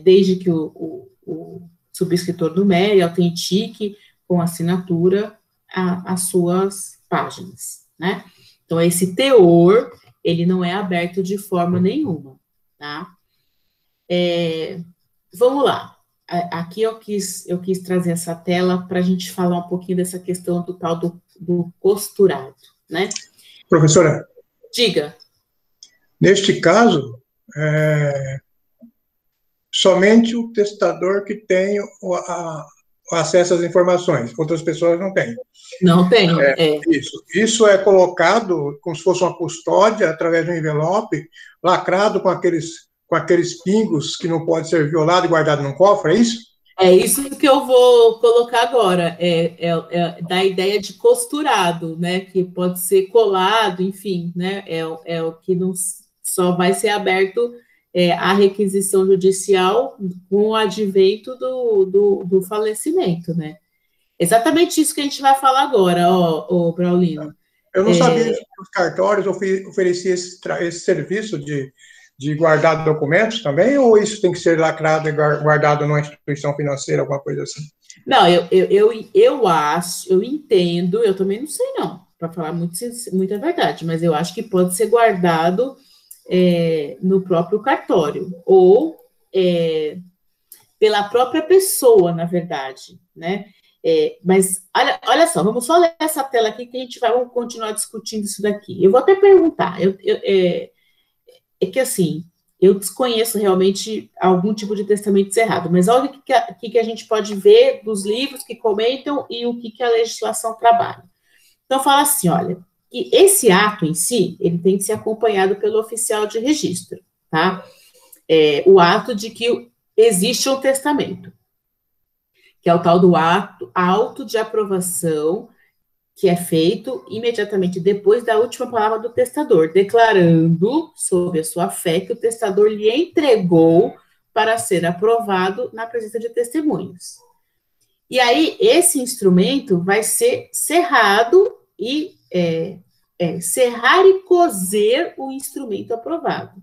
desde que o subscritor numere, autentique com assinatura as suas páginas, né? Então, esse teor, ele não é aberto de forma nenhuma, tá? Vamos lá. Aqui eu quis trazer essa tela para a gente falar um pouquinho dessa questão do tal do costurado, né? Professora? Diga. Neste caso, somente o testador que tem o acesso às informações, outras pessoas não têm. Não tem, Isso é colocado como se fosse uma custódia, através de um envelope, lacrado com aqueles pingos que não pode ser violado e guardado num cofre, é isso? É isso que eu vou colocar agora, da ideia de costurado, né, que pode ser colado, enfim, né, é o que não só vai ser aberto a requisição judicial com o advento do falecimento, né. Exatamente isso que a gente vai falar agora, Braulino. Eu não sabia que os cartórios ofereciam esse serviço de guardar documentos também, ou isso tem que ser lacrado e guardado numa instituição financeira, alguma coisa assim? Não, eu acho, eu entendo, eu também não sei não, para falar muita verdade, mas eu acho que pode ser guardado no próprio cartório, ou pela própria pessoa, na verdade, né? Mas, olha só, vamos só ler essa tela aqui que a gente vai continuar discutindo isso daqui. Eu vou até perguntar, é que assim, eu desconheço realmente algum tipo de testamento cerrado, mas olha o que a gente pode ver dos livros que comentam e o que a legislação trabalha. Então, fala assim, olha, que esse ato em si, ele tem que ser acompanhado pelo oficial de registro, tá? O ato de que existe um testamento, que é o tal do auto de aprovação, que é feito imediatamente depois da última palavra do testador, declarando, sob a sua fé, que o testador lhe entregou para ser aprovado na presença de testemunhas. E aí, esse instrumento vai ser cerrado e cerrar e coser o instrumento aprovado.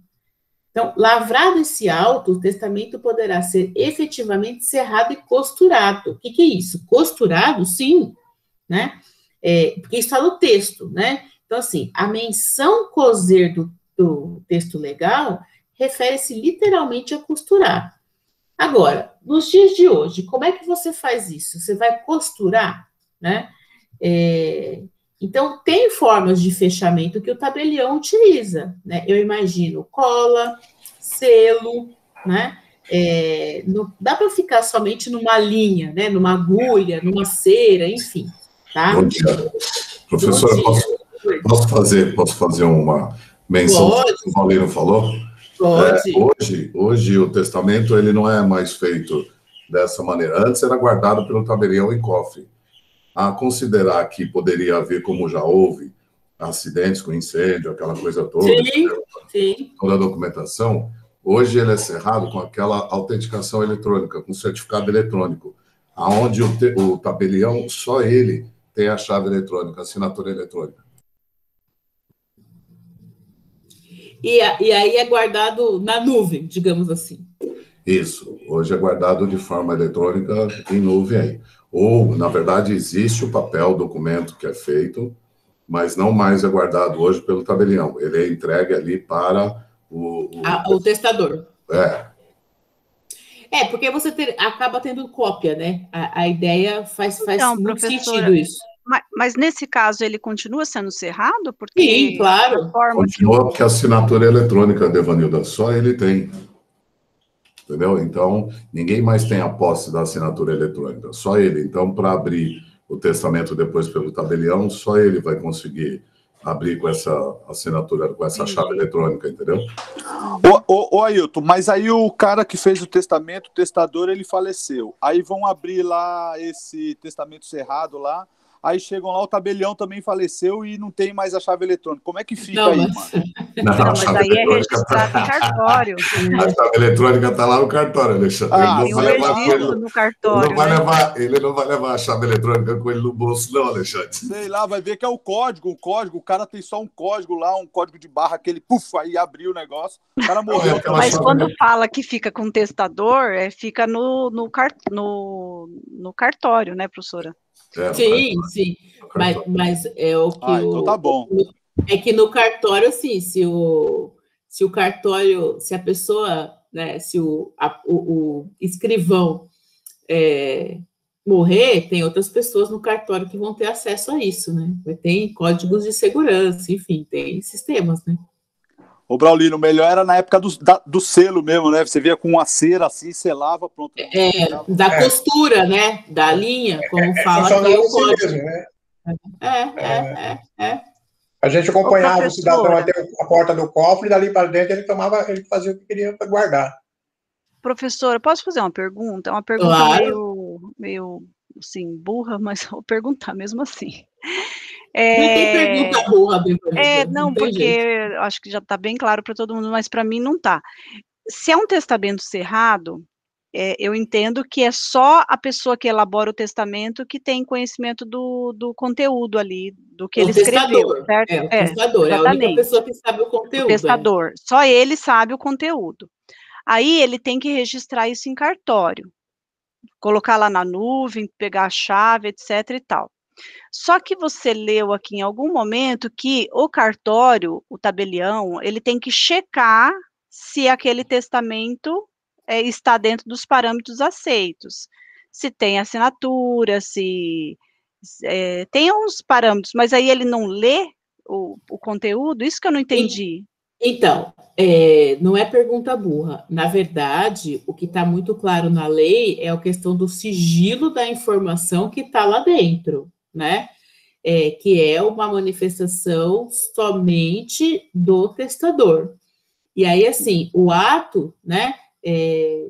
Então, lavrado esse auto, o testamento poderá ser efetivamente cerrado e costurado. O que é isso? Costurado, sim, né? Porque isso está no texto, né? Então, assim, a menção coser do texto legal refere-se literalmente a costurar. Agora, nos dias de hoje, como é que você faz isso? Você vai costurar, né? Então, tem formas de fechamento que o tabelião utiliza, né? Eu imagino cola, selo, né? Dá para ficar somente numa linha, né? Numa agulha, numa cera, enfim, tá? Bom dia. Professora, posso fazer uma menção que o Valero falou? Pode. Hoje o testamento ele não é mais feito dessa maneira. Antes era guardado pelo tabelião em cofre. A considerar que poderia haver, como já houve, acidentes com incêndio, aquela coisa toda, sim. Toda a documentação, hoje ele é cerrado com aquela autenticação eletrônica, com certificado eletrônico, aonde o tabelião, só ele tem a chave eletrônica, a assinatura eletrônica. E aí é guardado na nuvem, digamos assim. Isso, hoje é guardado de forma eletrônica em nuvem aí. Ou, na verdade, existe o papel, o documento que é feito, mas não mais é guardado hoje pelo tabelião. Ele é entregue ali para o testador. Porque você acaba tendo cópia, né? A ideia faz muito sentido isso. Mas nesse caso ele continua sendo cerrado? Porque sim, claro. Continua porque a assinatura é eletrônica, Devanilda, só ele tem. Entendeu? Então, ninguém mais tem a posse da assinatura eletrônica, só ele. Então, para abrir o testamento depois pelo tabelião, só ele vai conseguir abrir com essa assinatura, com essa chave eletrônica, entendeu? Ô Ailton, mas aí o cara que fez o testamento, o testador, ele faleceu. Aí vão abrir lá esse testamento cerrado lá, aí chegam lá, o tabelião também faleceu e não tem mais a chave eletrônica. Como é que fica mano? Mas aí é registrado em cartório. A chave eletrônica está lá no cartório, Alexandre. No cartório. Ele não vai levar a chave eletrônica com ele no bolso, não, Alexandre. Sei lá, vai ver que é o código. O cara tem só um código lá, um código de barra, aquele aí abriu o negócio. O cara morreu. Mas quando fala que fica com o testador, fica no cartório, né, professora? Sim. Mas é o que então tá bom. É que no cartório, assim, se o cartório, se a pessoa, né, se o escrivão morrer, tem outras pessoas no cartório que vão ter acesso a isso, né? Tem códigos de segurança, enfim, tem sistemas, né? Ô, Braulino, melhor era na época do selo mesmo, né? Você via com uma cera assim, selava, pronto. Da costura, né? Da linha, como fala aqui o código. Mesmo, né? É. A gente acompanhava o cidadão até a porta do cofre, e dali para dentro ele fazia o que queria para guardar. Professora, posso fazer uma pergunta? Uma pergunta meio assim, burra, mas vou perguntar mesmo assim. Não tem pergunta burra, não, porque acho que já está bem claro para todo mundo, mas para mim não está. Se é um testamento cerrado, eu entendo que é só a pessoa que elabora o testamento que tem conhecimento do conteúdo ali, do que ele escreveu, certo? O testador, é a única pessoa que sabe o conteúdo. O testador, só ele sabe o conteúdo. Aí ele tem que registrar isso em cartório, colocar lá na nuvem, pegar a chave, etc e tal. Só que você leu aqui em algum momento que o cartório, o tabelião, ele tem que checar se aquele testamento está dentro dos parâmetros aceitos. Se tem assinatura, se tem uns parâmetros, mas aí ele não lê o conteúdo? Isso que eu não entendi. Então, não é pergunta burra. Na verdade, o que está muito claro na lei é a questão do sigilo da informação que está lá dentro, né? Que é uma manifestação somente do testador. E aí, assim, o ato, né,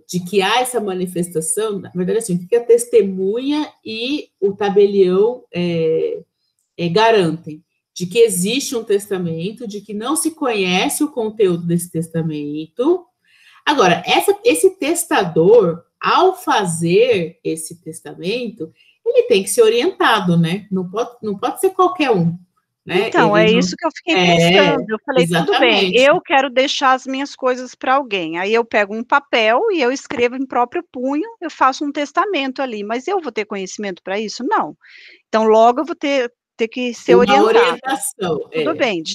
de que há essa manifestação, na verdade, assim, o que a testemunha e o tabelião garantem de que existe um testamento, de que não se conhece o conteúdo desse testamento. Agora, esse testador, ao fazer esse testamento, ele tem que ser orientado, né? Não pode ser qualquer um. Né? Então, isso que eu fiquei pensando. Eu falei, exatamente. Tudo bem, eu quero deixar as minhas coisas para alguém. Aí eu pego um papel e eu escrevo em próprio punho, eu faço um testamento ali. Mas eu vou ter conhecimento para isso? Não. Então, logo eu vou ter que ser orientado. Orientação. Tudo bem, de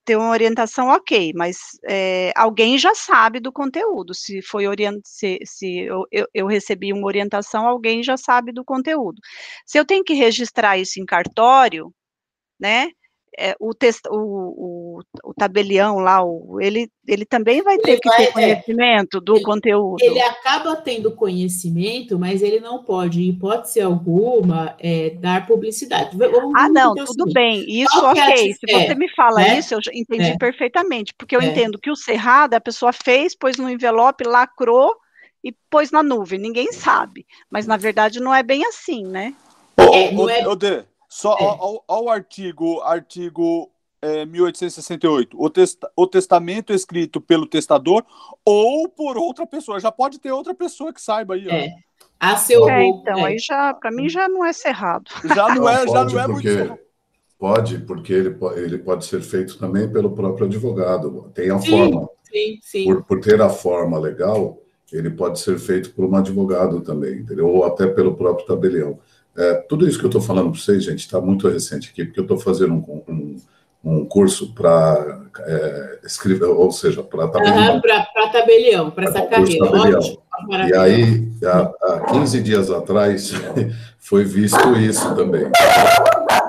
ter uma orientação, ok, mas alguém já sabe do conteúdo. Se foi se eu recebi uma orientação, alguém já sabe do conteúdo. Se eu tenho que registrar isso em cartório, né? O tabelião lá, ele também vai ter que ter conhecimento do conteúdo. Ele acaba tendo conhecimento, mas ele não pode, em hipótese alguma, dar publicidade. Não, tudo bem, isso ok. Se você me fala isso, eu já entendi perfeitamente, porque eu entendo que o cerrado, a pessoa fez, pôs no envelope, lacrou e pôs na nuvem, ninguém sabe. Mas, na verdade, não é bem assim, né? Só ao artigo 1868, o testamento escrito pelo testador ou por outra pessoa. Já pode ter outra pessoa que saiba aí. Então, aí já, para mim, já não é cerrado. Já não é muito cerrado. Pode, porque ele pode ser feito também pelo próprio advogado. Tem a forma. Sim. Por ter a forma legal, ele pode ser feito por um advogado também, entendeu? Ou até pelo próprio tabelião. Tudo isso que eu estou falando para vocês, gente, está muito recente aqui, porque eu estou fazendo um curso para escrever, ou seja, para tabelião. Para tabelião, para essa carreira. Ótimo, e aí, há 15 dias atrás, foi visto isso também.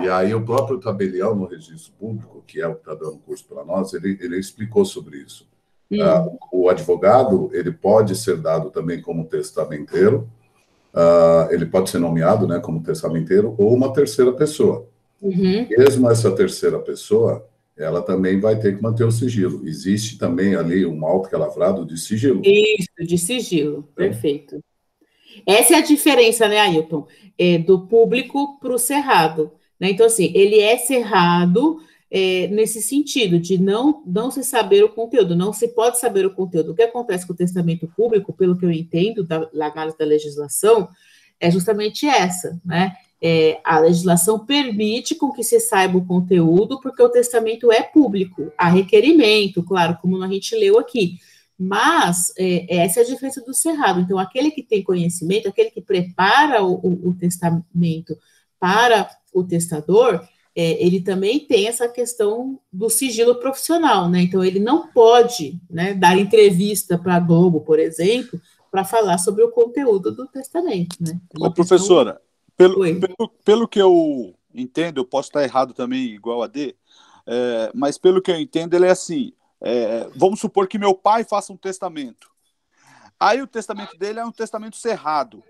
E aí, o próprio tabelião no registro público, que é o que está dando curso para nós, ele explicou sobre isso. O advogado, ele pode ser dado também como testamenteiro, ele pode ser nomeado, né, como testamenteiro ou uma terceira pessoa. Mesmo essa terceira pessoa, ela também vai ter que manter o sigilo. Existe também ali um auto que é lavrado de sigilo. Isso, de sigilo, perfeito. Essa é a diferença, né, Ailton, do público para o cerrado. Né? Então, assim, ele é cerrado nesse sentido de não se saber o conteúdo, não se pode saber o conteúdo. O que acontece com o testamento público, pelo que eu entendo da análise da legislação, é justamente essa, né? A legislação permite com que se saiba o conteúdo, porque o testamento é público, há requerimento, claro, como a gente leu aqui, mas essa é a diferença do cerrado. Então, aquele que tem conhecimento, aquele que prepara o testamento para o testador, ele também tem essa questão do sigilo profissional, né? Então, ele não pode, né, dar entrevista para a Globo, por exemplo, para falar sobre o conteúdo do testamento, né? Professora, pelo que eu entendo, eu posso estar errado também, igual a D, mas pelo que eu entendo, ele é assim, vamos supor que meu pai faça um testamento. Aí o testamento dele é um testamento cerrado,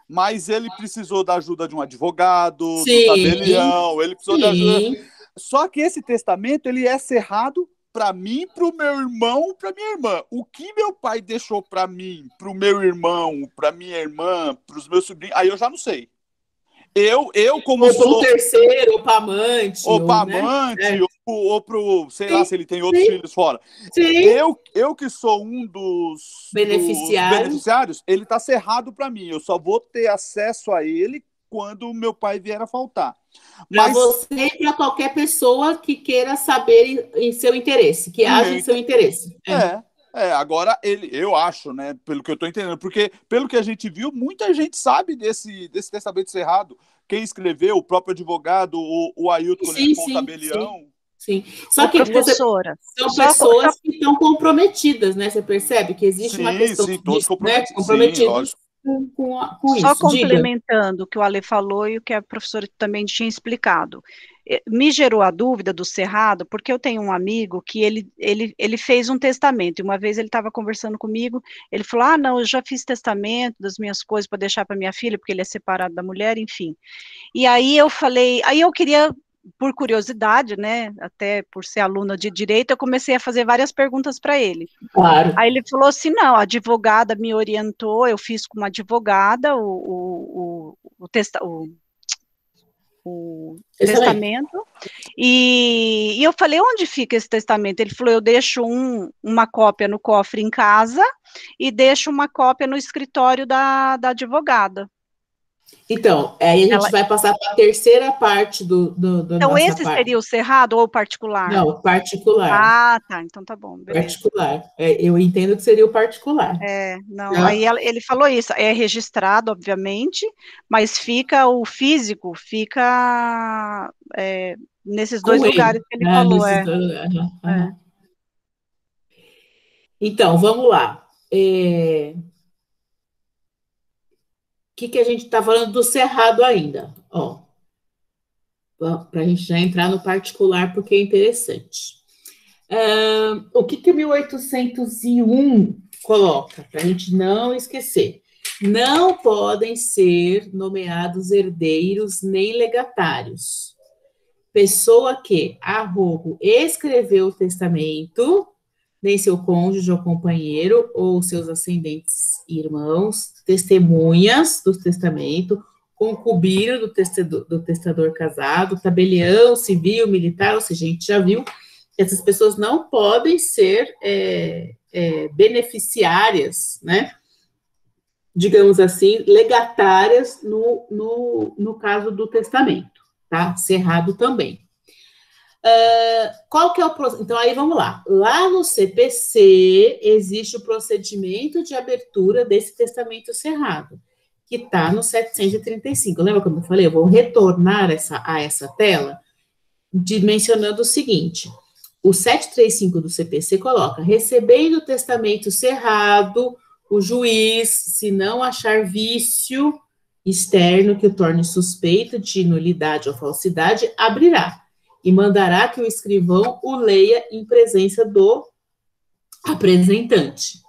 mas ele precisou da ajuda de um advogado, do tabelião, ele precisou da ajuda. Só que esse testamento, ele é cerrado para mim, para o meu irmão, para minha irmã. O que meu pai deixou para mim, para o meu irmão, para minha irmã, para os meus sobrinhos, aí eu já não sei. Eu como ou para o terceiro, ou para amante. Ou para amante, ou para o, sei lá, se ele tem outros filhos fora. Sim. Eu que sou um dos beneficiários, ele está cerrado para mim. Eu só vou ter acesso a ele quando meu pai vier a faltar. Para você e para qualquer pessoa que queira saber em seu interesse, que age em seu interesse. Agora eu acho, né, pelo que eu estou entendendo, porque pelo que a gente viu, muita gente sabe desse testamento cerrado. Quem escreveu, o próprio advogado, o Ailton, o tabelião. Sim. São pessoas que estão comprometidas, né? Você percebe que existe uma questão todos comprometidos com isso. Só complementando o que o Ale falou e o que a professora também tinha explicado. Me gerou a dúvida do cerrado, porque eu tenho um amigo que ele fez um testamento, e uma vez ele estava conversando comigo, ele falou, não, eu já fiz testamento das minhas coisas para deixar para minha filha, porque ele é separado da mulher, enfim. E aí eu falei, eu queria, por curiosidade, né, até por ser aluna de direito, eu comecei a fazer várias perguntas para ele. Claro. Aí ele falou assim, não, a advogada me orientou, eu fiz com uma advogada, testamento, e eu falei, onde fica esse testamento? Ele falou, eu deixo uma cópia no cofre em casa e deixo uma cópia no escritório da advogada. Então, aí a gente vai passar para a terceira parte do então, nossa esse parte. seria o cerrado ou o particular? Não, particular. Ah, tá, então tá bom. Beleza. Particular. Eu entendo que seria o particular. Não, aí ele falou isso, é registrado, obviamente, mas fica o físico, fica nesses dois lugares que ele falou. Então, vamos lá. O que a gente está falando do cerrado ainda? Para a gente já entrar no particular, porque é interessante. O que 1801 coloca? Para a gente não esquecer. Não podem ser nomeados herdeiros nem legatários. Pessoa que, a roubo, escreveu o testamento, nem seu cônjuge ou companheiro, ou seus ascendentes e irmãos, testemunhas do testamento, concubino do testador casado, tabelião, civil, militar, ou seja, a gente já viu que essas pessoas não podem ser beneficiárias, né? Digamos assim, legatárias no caso do testamento, tá? Cerrado também. Qual que é o processo? Então, aí vamos lá. Lá no CPC existe o procedimento de abertura desse testamento cerrado, que está no 735. Lembra como eu falei? Eu vou retornar a essa tela mencionando o seguinte: o 735 do CPC coloca: recebendo o testamento cerrado, o juiz, se não achar vício externo que o torne suspeito de nulidade ou falsidade, abrirá e mandará que o escrivão o leia em presença do apresentante.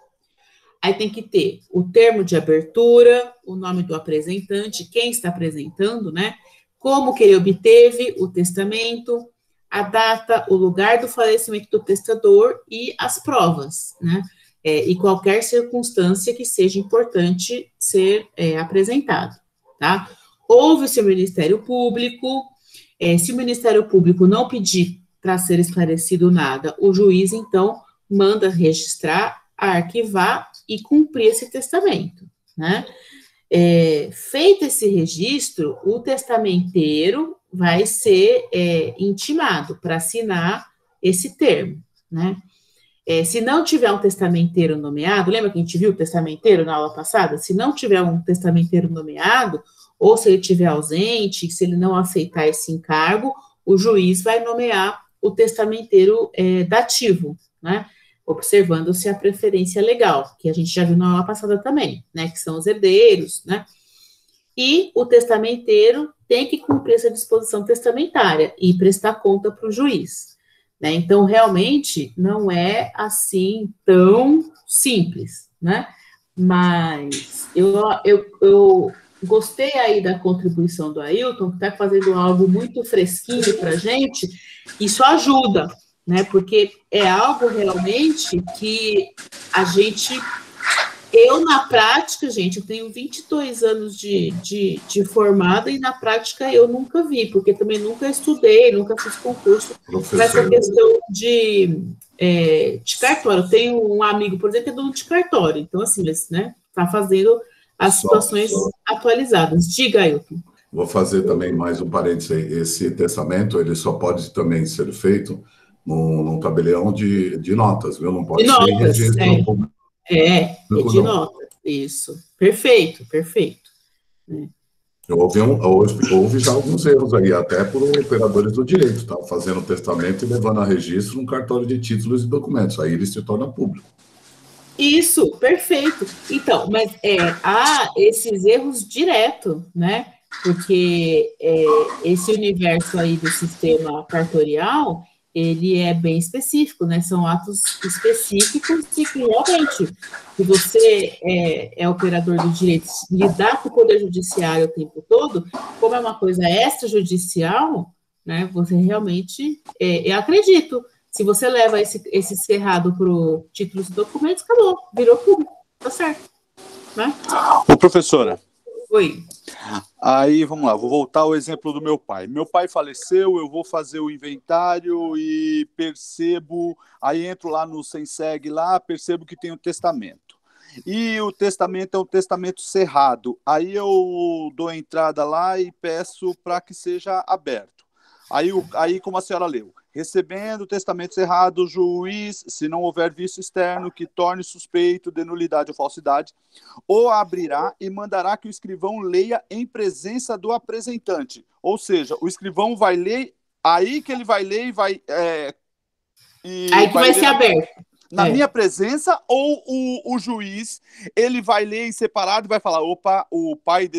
Aí tem que ter o termo de abertura, o nome do apresentante, quem está apresentando, né? Como que ele obteve o testamento, a data, o lugar do falecimento do testador e as provas, né? E qualquer circunstância que seja importante ser apresentado, tá? Ouve-se o Ministério Público. Se o Ministério Público não pedir para ser esclarecido nada, o juiz, então, manda registrar, arquivar e cumprir esse testamento, né? Feito esse registro, o testamenteiro vai ser intimado para assinar esse termo, né? Se não tiver um testamenteiro nomeado, lembra que a gente viu o testamenteiro na aula passada? Se não tiver um testamenteiro nomeado, ou se ele estiver ausente, se ele não aceitar esse encargo, o juiz vai nomear o testamenteiro dativo, né? Observando-se a preferência legal, que a gente já viu na aula passada também, né? Que são os herdeiros, né? E o testamenteiro tem que cumprir essa disposição testamentária e prestar conta para o juiz, né? Então, realmente, não é assim tão simples, né? Mas eu gostei aí da contribuição do Ailton, que está fazendo algo muito fresquinho para a gente. Isso ajuda, né? Porque é algo realmente que a gente... Eu, na prática, gente, eu tenho 22 anos de formada e, na prática, eu nunca vi, porque também nunca estudei, nunca fiz concurso para essa questão de cartório. Eu tenho um amigo, por exemplo, que é dono de cartório. Então, assim, né, está fazendo as situações atualizadas. Diga, Ailton. Vou fazer também mais um parênteses aí. Esse testamento, ele só pode também ser feito num tabelião de notas, viu? Não pode ser em registro público. De notas, isso. Perfeito. Houve já alguns erros aí, até por operadores do direito, tá? Fazendo testamento e levando a registro no cartório de títulos e documentos. Aí ele se torna público. Isso, perfeito. Então, mas há esses erros direto, né? Porque esse universo aí do sistema cartorial, ele é bem específico, né? São atos específicos e que realmente, se você é operador do direito, lidar com o Poder Judiciário o tempo todo, como é uma coisa extrajudicial, né? Você realmente, eu acredito, se você leva esse cerrado para o títulos e documentos, acabou, virou público, tá certo, né? Ô, professora. Oi. Aí, vamos lá, vou voltar ao exemplo do meu pai. Meu pai faleceu, eu vou fazer o inventário e percebo, aí entro lá no Senseg, lá, percebo que tem um testamento. E o testamento é um testamento cerrado. Aí eu dou a entrada lá e peço para que seja aberto. Aí, como a senhora leu, recebendo o testamento cerrado, o juiz, se não houver vício externo que torne suspeito de nulidade ou falsidade, o abrirá e mandará que o escrivão leia em presença do apresentante. Ou seja, o escrivão vai ler, aí que ele vai ler e vai... aí que vai ser aberto. Na minha presença, ou o juiz, ele vai ler em separado e vai falar, opa, o pai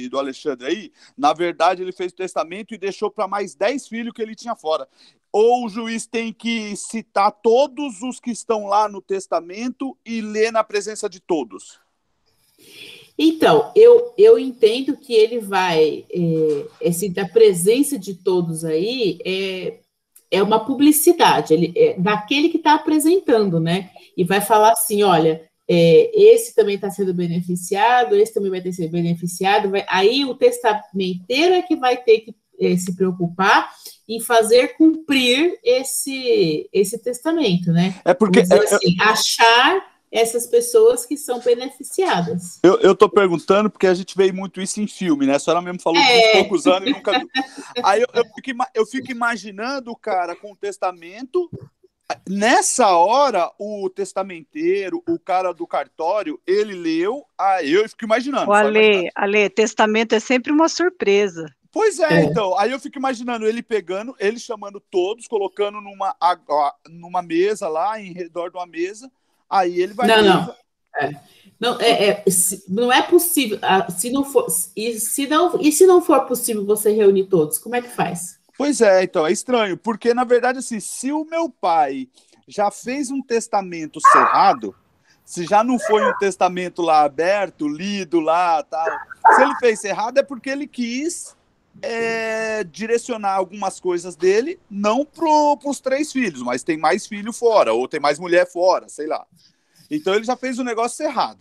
do Alexandre aí, na verdade ele fez o testamento e deixou para mais 10 filhos que ele tinha fora. Ou o juiz tem que citar todos os que estão lá no testamento e ler na presença de todos? Então, eu entendo que ele vai, da presença de todos aí, é uma publicidade, daquele que está apresentando, né? E vai falar assim, olha, esse também está sendo beneficiado, esse também vai ter sido beneficiado, aí o testamenteiro é que vai ter que se preocupar em fazer cumprir esse testamento, né? É porque... assim, achar essas pessoas que são beneficiadas. Eu estou perguntando porque a gente vê muito isso em filme, né? A senhora mesmo falou de uns poucos anos e nunca viu. Aí eu fico imaginando o cara com o testamento. Nessa hora, o testamenteiro, o cara do cartório, ele leu, aí eu fico imaginando. O Ale, testamento é sempre uma surpresa. Pois é, então, aí eu fico imaginando ele pegando, ele chamando todos, colocando numa mesa lá, em redor de uma mesa, aí ele vai... Não é possível, se não for possível você reunir todos, como é que faz? Pois é, então, é estranho, porque, na verdade, assim, se o meu pai já fez um testamento cerrado, se já não foi um testamento lá aberto, lido lá, tal, se ele fez cerrado é porque ele quis direcionar algumas coisas dele, não para os 3 filhos, mas tem mais filho fora, ou tem mais mulher fora, sei lá. Então ele já fez o negócio cerrado.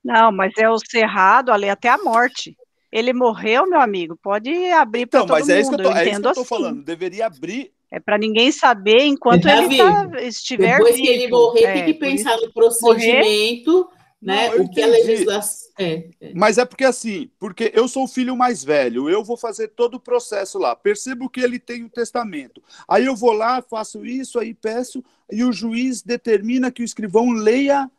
Não, mas é o cerrado, Ale, até a morte. Ele morreu, meu amigo, pode abrir para todo mundo. Mas é isso que eu tô falando, deveria abrir. É para ninguém saber enquanto ele estiver Depois vivo. Que ele morrer, tem que pensar no procedimento, né? Não, o que a legislação... Mas é porque assim, porque eu sou o filho mais velho, eu vou fazer todo o processo lá, percebo que ele tem o testamento. Aí eu vou lá, faço isso, aí peço, e o juiz determina que o escrivão leia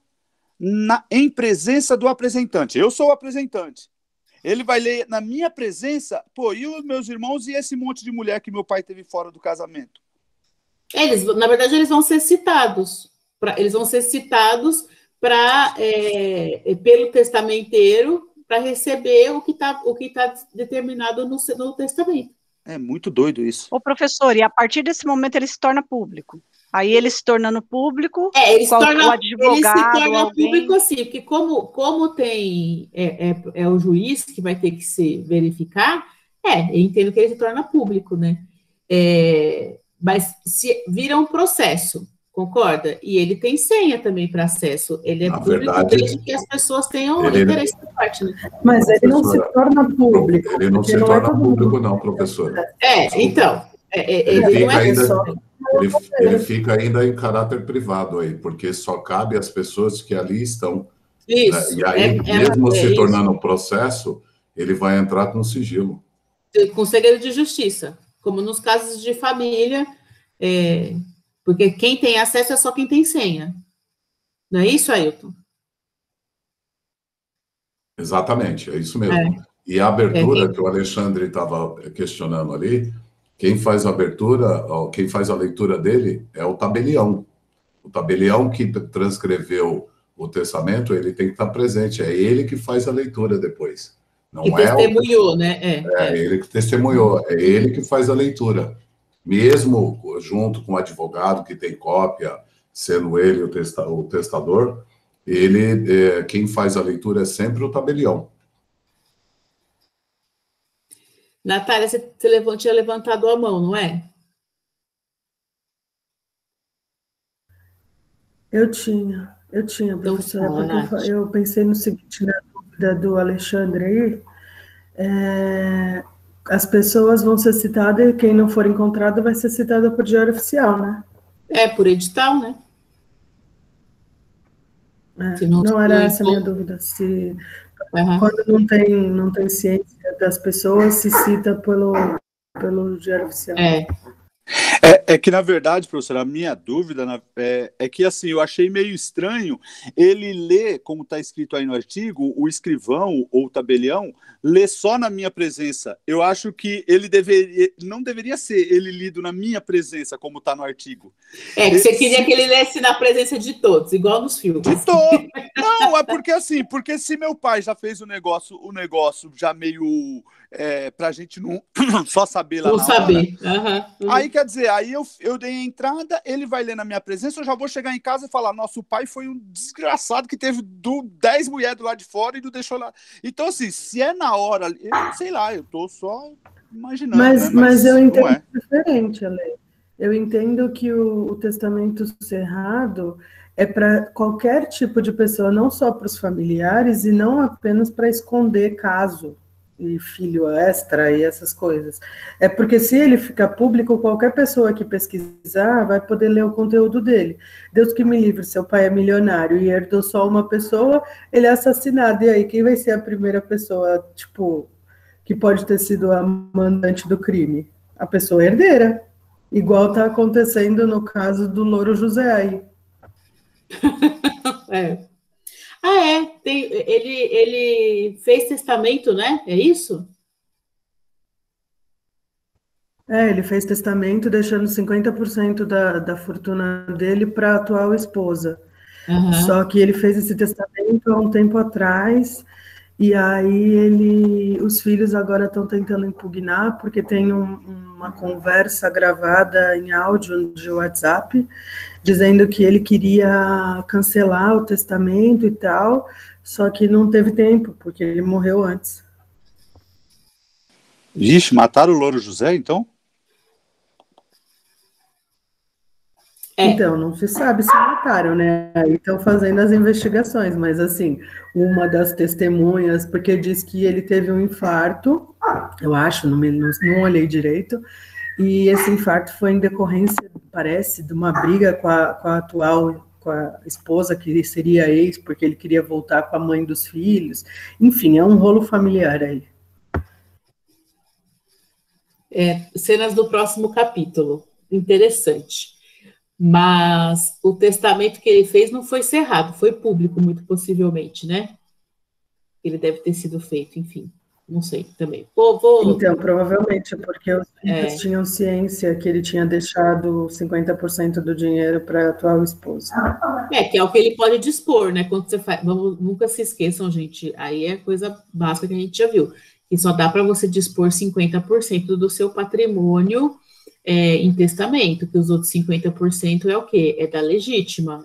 em presença do apresentante. Eu sou o apresentante. Ele vai ler na minha presença, e os meus irmãos e esse monte de mulher que meu pai teve fora do casamento? Na verdade, eles vão ser citados. Pelo testamenteiro para receber o que tá determinado no testamento. É muito doido isso. Ô, professor, e a partir desse momento ele se torna público? Aí ele se tornando público, ele se torna alguém... público assim, porque como tem o juiz que vai ter que se verificar, eu entendo que ele se torna público, né? Mas se vira um processo, concorda? E ele tem senha também para acesso. Ele é público desde que as pessoas tenham interesse na parte, né? Mas ele não se torna público. Ele não se torna público, não, professor. Então. Ele fica ainda em caráter privado aí, porque só cabe às pessoas que ali estão. Isso. E aí, mesmo se tornando um processo, ele vai entrar com sigilo. Com segredo de justiça, como nos casos de família, porque quem tem acesso é só quem tem senha. Não é isso, Ailton? Exatamente, é isso mesmo. E a abertura que o Alexandre estava questionando ali, quem faz a abertura, quem faz a leitura dele é o tabelião. O tabelião que transcreveu o testamento, ele tem que estar presente. É ele que faz a leitura depois. Não que testemunhou, né? É ele que testemunhou. É ele que faz a leitura. Mesmo junto com o advogado, que tem cópia, sendo ele o testador, quem faz a leitura é sempre o tabelião. Natália, você tinha levantado a mão, não é? Eu tinha, professora, porque eu pensei no seguinte, na dúvida do Alexandre aí, as pessoas vão ser citadas e quem não for encontrado vai ser citado por diário oficial, né? Por edital, né? Não era essa a minha dúvida, se quando não tem ciência das pessoas, se cita pelo diário oficial. É que, na verdade, professora, a minha dúvida é que, assim, eu achei meio estranho ele ler, como está escrito aí no artigo, o escrivão ou o tabelião, ler só na minha presença. Eu acho que ele não deveria ser ele lido na minha presença, como está no artigo. Que você queria que ele lesse na presença de todos, igual nos filmes. De todos! Não, é porque, assim, porque se meu pai já fez o negócio já meio... pra gente não só saber lá não na saber. hora. Aí, quer dizer, aí eu dei a entrada, ele vai ler na minha presença, eu já vou chegar em casa e falar, nosso pai foi um desgraçado que teve 10 mulheres do lado de fora e não deixou lá. Então, assim, se é na hora, eu sei lá, eu tô só imaginando. Mas eu entendo diferente, Ale. Eu entendo que o testamento cerrado é para qualquer tipo de pessoa, não só para os familiares e não apenas para esconder caso e filho extra e essas coisas. É porque se ele ficar público, qualquer pessoa que pesquisar vai poder ler o conteúdo dele. Deus que me livre, seu pai é milionário e herdou só uma pessoa, ele é assassinado. E aí, quem vai ser a primeira pessoa, tipo, que pode ter sido a mandante do crime? A pessoa herdeira. Igual está acontecendo no caso do Louro José aí. Ele fez testamento, né? É isso? Ele fez testamento deixando 50% da fortuna dele para a atual esposa. Só que ele fez esse testamento há um tempo atrás, e aí os filhos agora estão tentando impugnar, porque tem uma conversa gravada em áudio de WhatsApp, dizendo que ele queria cancelar o testamento e tal, só que não teve tempo, porque ele morreu antes. Vixe, mataram o Louro José, então? Então, não se sabe se mataram, né? Aí estão fazendo as investigações, mas assim, uma das testemunhas, porque diz que ele teve um infarto, eu acho, não olhei direito, e esse infarto foi em decorrência, parece, de uma briga com a esposa, que seria ex, porque ele queria voltar com a mãe dos filhos. Enfim, é um rolo familiar aí. Cenas do próximo capítulo. Interessante. Mas o testamento que ele fez não foi cerrado, foi público, muito possivelmente, né? Ele deve ter sido feito, enfim. Não sei também. Então, provavelmente, porque os filhos tinham ciência que ele tinha deixado 50% do dinheiro para a atual esposa. Que é o que ele pode dispor, né? Quando você faz. Nunca se esqueçam, gente. Aí é coisa básica que a gente já viu. Que só dá para você dispor 50% do seu patrimônio em testamento, que os outros 50% é o quê? É da legítima.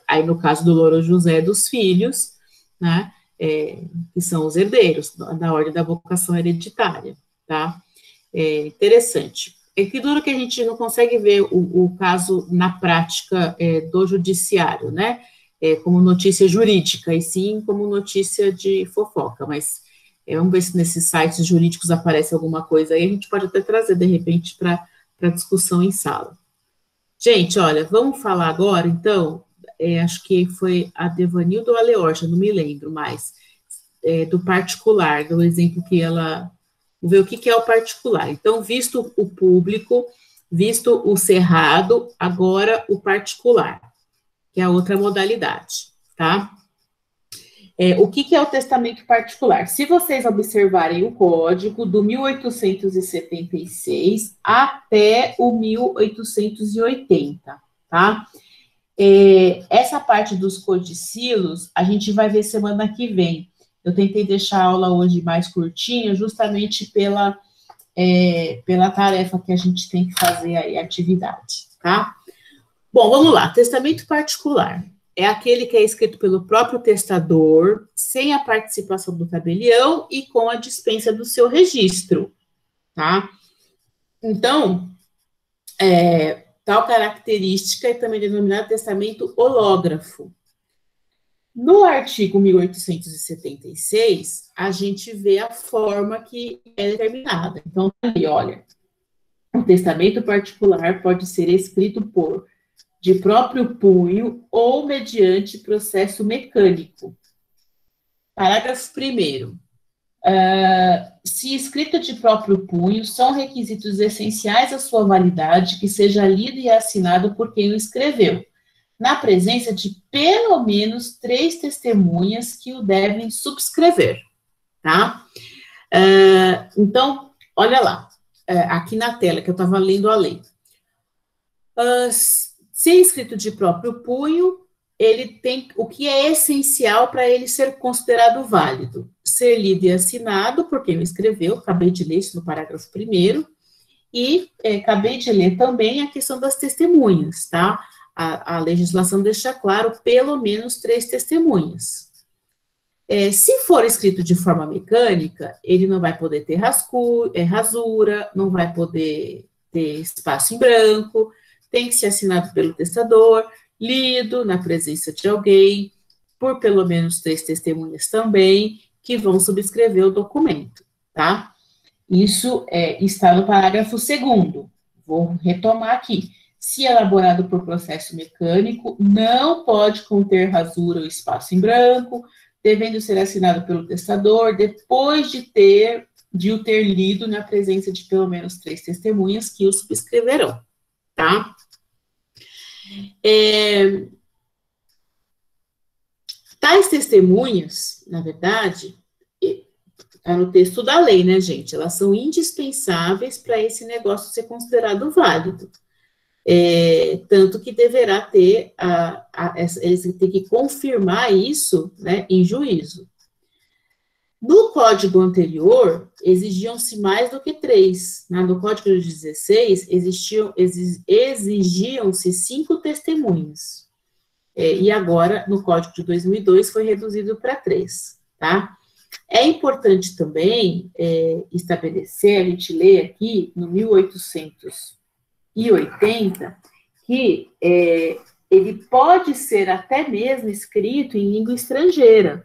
Aí, no caso do Louro José, dos filhos, né? Que são os herdeiros, da ordem da vocação hereditária, tá? Interessante. É que duro que a gente não consegue ver o caso na prática do judiciário, né? Como notícia jurídica, e sim como notícia de fofoca, mas vamos ver se nesses sites jurídicos aparece alguma coisa aí, a gente pode até trazer, de repente, para discussão em sala. Gente, olha, vamos falar agora, então, acho que foi a Devanilda ou a Leorgia, não me lembro mais, do particular, do exemplo que ela... Vamos ver o que é o particular. Então, visto o público, visto o cerrado, agora o particular, que é a outra modalidade, tá? O que é o testamento particular? Se vocês observarem o código do 1876 até o 1880, tá? Essa parte dos codicilos a gente vai ver semana que vem. Eu tentei deixar a aula hoje mais curtinha, justamente pela tarefa que a gente tem que fazer aí, atividade, tá? Bom, vamos lá. Testamento particular é aquele que é escrito pelo próprio testador, sem a participação do tabelião e com a dispensa do seu registro, tá? Então, tal característica é também denominada testamento hológrafo. No artigo 1876, a gente vê a forma que é determinada. Então, ali, olha, o testamento particular pode ser escrito de próprio punho ou mediante processo mecânico. Parágrafo 1º. Se escrita de próprio punho, são requisitos essenciais à sua validade que seja lido e assinado por quem o escreveu, na presença de pelo menos 3 testemunhas que o devem subscrever, tá? Então, olha lá, aqui na tela que eu estava lendo a lei. Se é escrito de próprio punho, ele tem o que é essencial para ele ser considerado válido: ser lido e assinado por quem o escreveu, acabei de ler isso no parágrafo 1º, e acabei de ler também a questão das testemunhas, tá? A legislação deixa claro pelo menos 3 testemunhas. Se for escrito de forma mecânica, ele não vai poder ter rasura, não vai poder ter espaço em branco, tem que ser assinado pelo testador, lido na presença de alguém, por pelo menos 3 testemunhas também, que vão subscrever o documento, tá? Isso está no parágrafo 2º. Vou retomar aqui. Se elaborado por processo mecânico, não pode conter rasura ou espaço em branco, devendo ser assinado pelo testador, depois de o ter lido na presença de pelo menos 3 testemunhas que o subscreverão, tá? Tais testemunhas, na verdade, está no texto da lei, né, gente? Elas são indispensáveis para esse negócio ser considerado válido. Tanto que deverá ter, eles têm que confirmar isso, né, em juízo. No código anterior, exigiam-se mais do que 3. Né? No código de 16, exigiam-se 5 testemunhas. E agora, no código de 2002, foi reduzido para 3, tá? É importante também estabelecer, a gente lê aqui no 1880, que ele pode ser até mesmo escrito em língua estrangeira,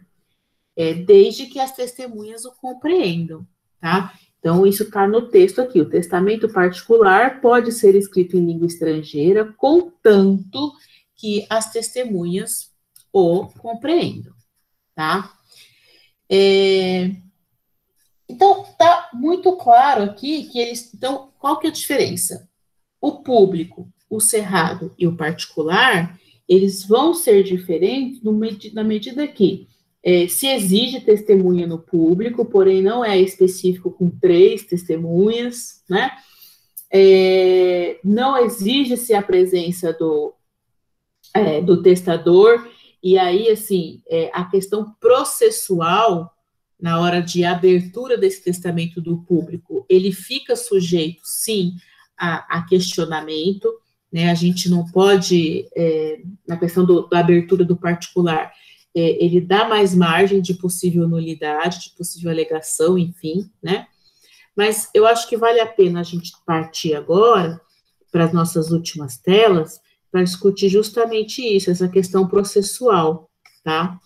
desde que as testemunhas o compreendam, tá? Então, isso está no texto aqui. O testamento particular pode ser escrito em língua estrangeira, contanto que as testemunhas o compreendam, tá? Então, tá muito claro aqui que então, qual que é a diferença? O público, o cerrado e o particular, eles vão ser diferentes na medida que se exige testemunha no público, porém não é específico com 3 testemunhas, né? Não exige-se a presença do testador, e aí, assim, a questão processual, na hora de abertura desse testamento do público, ele fica sujeito, sim, a questionamento, né? A gente não pode, na questão da abertura do particular, ele dá mais margem de possível nulidade, de possível alegação, enfim, né? Mas eu acho que vale a pena a gente partir agora para as nossas últimas telas, para discutir justamente isso, essa questão processual, tá?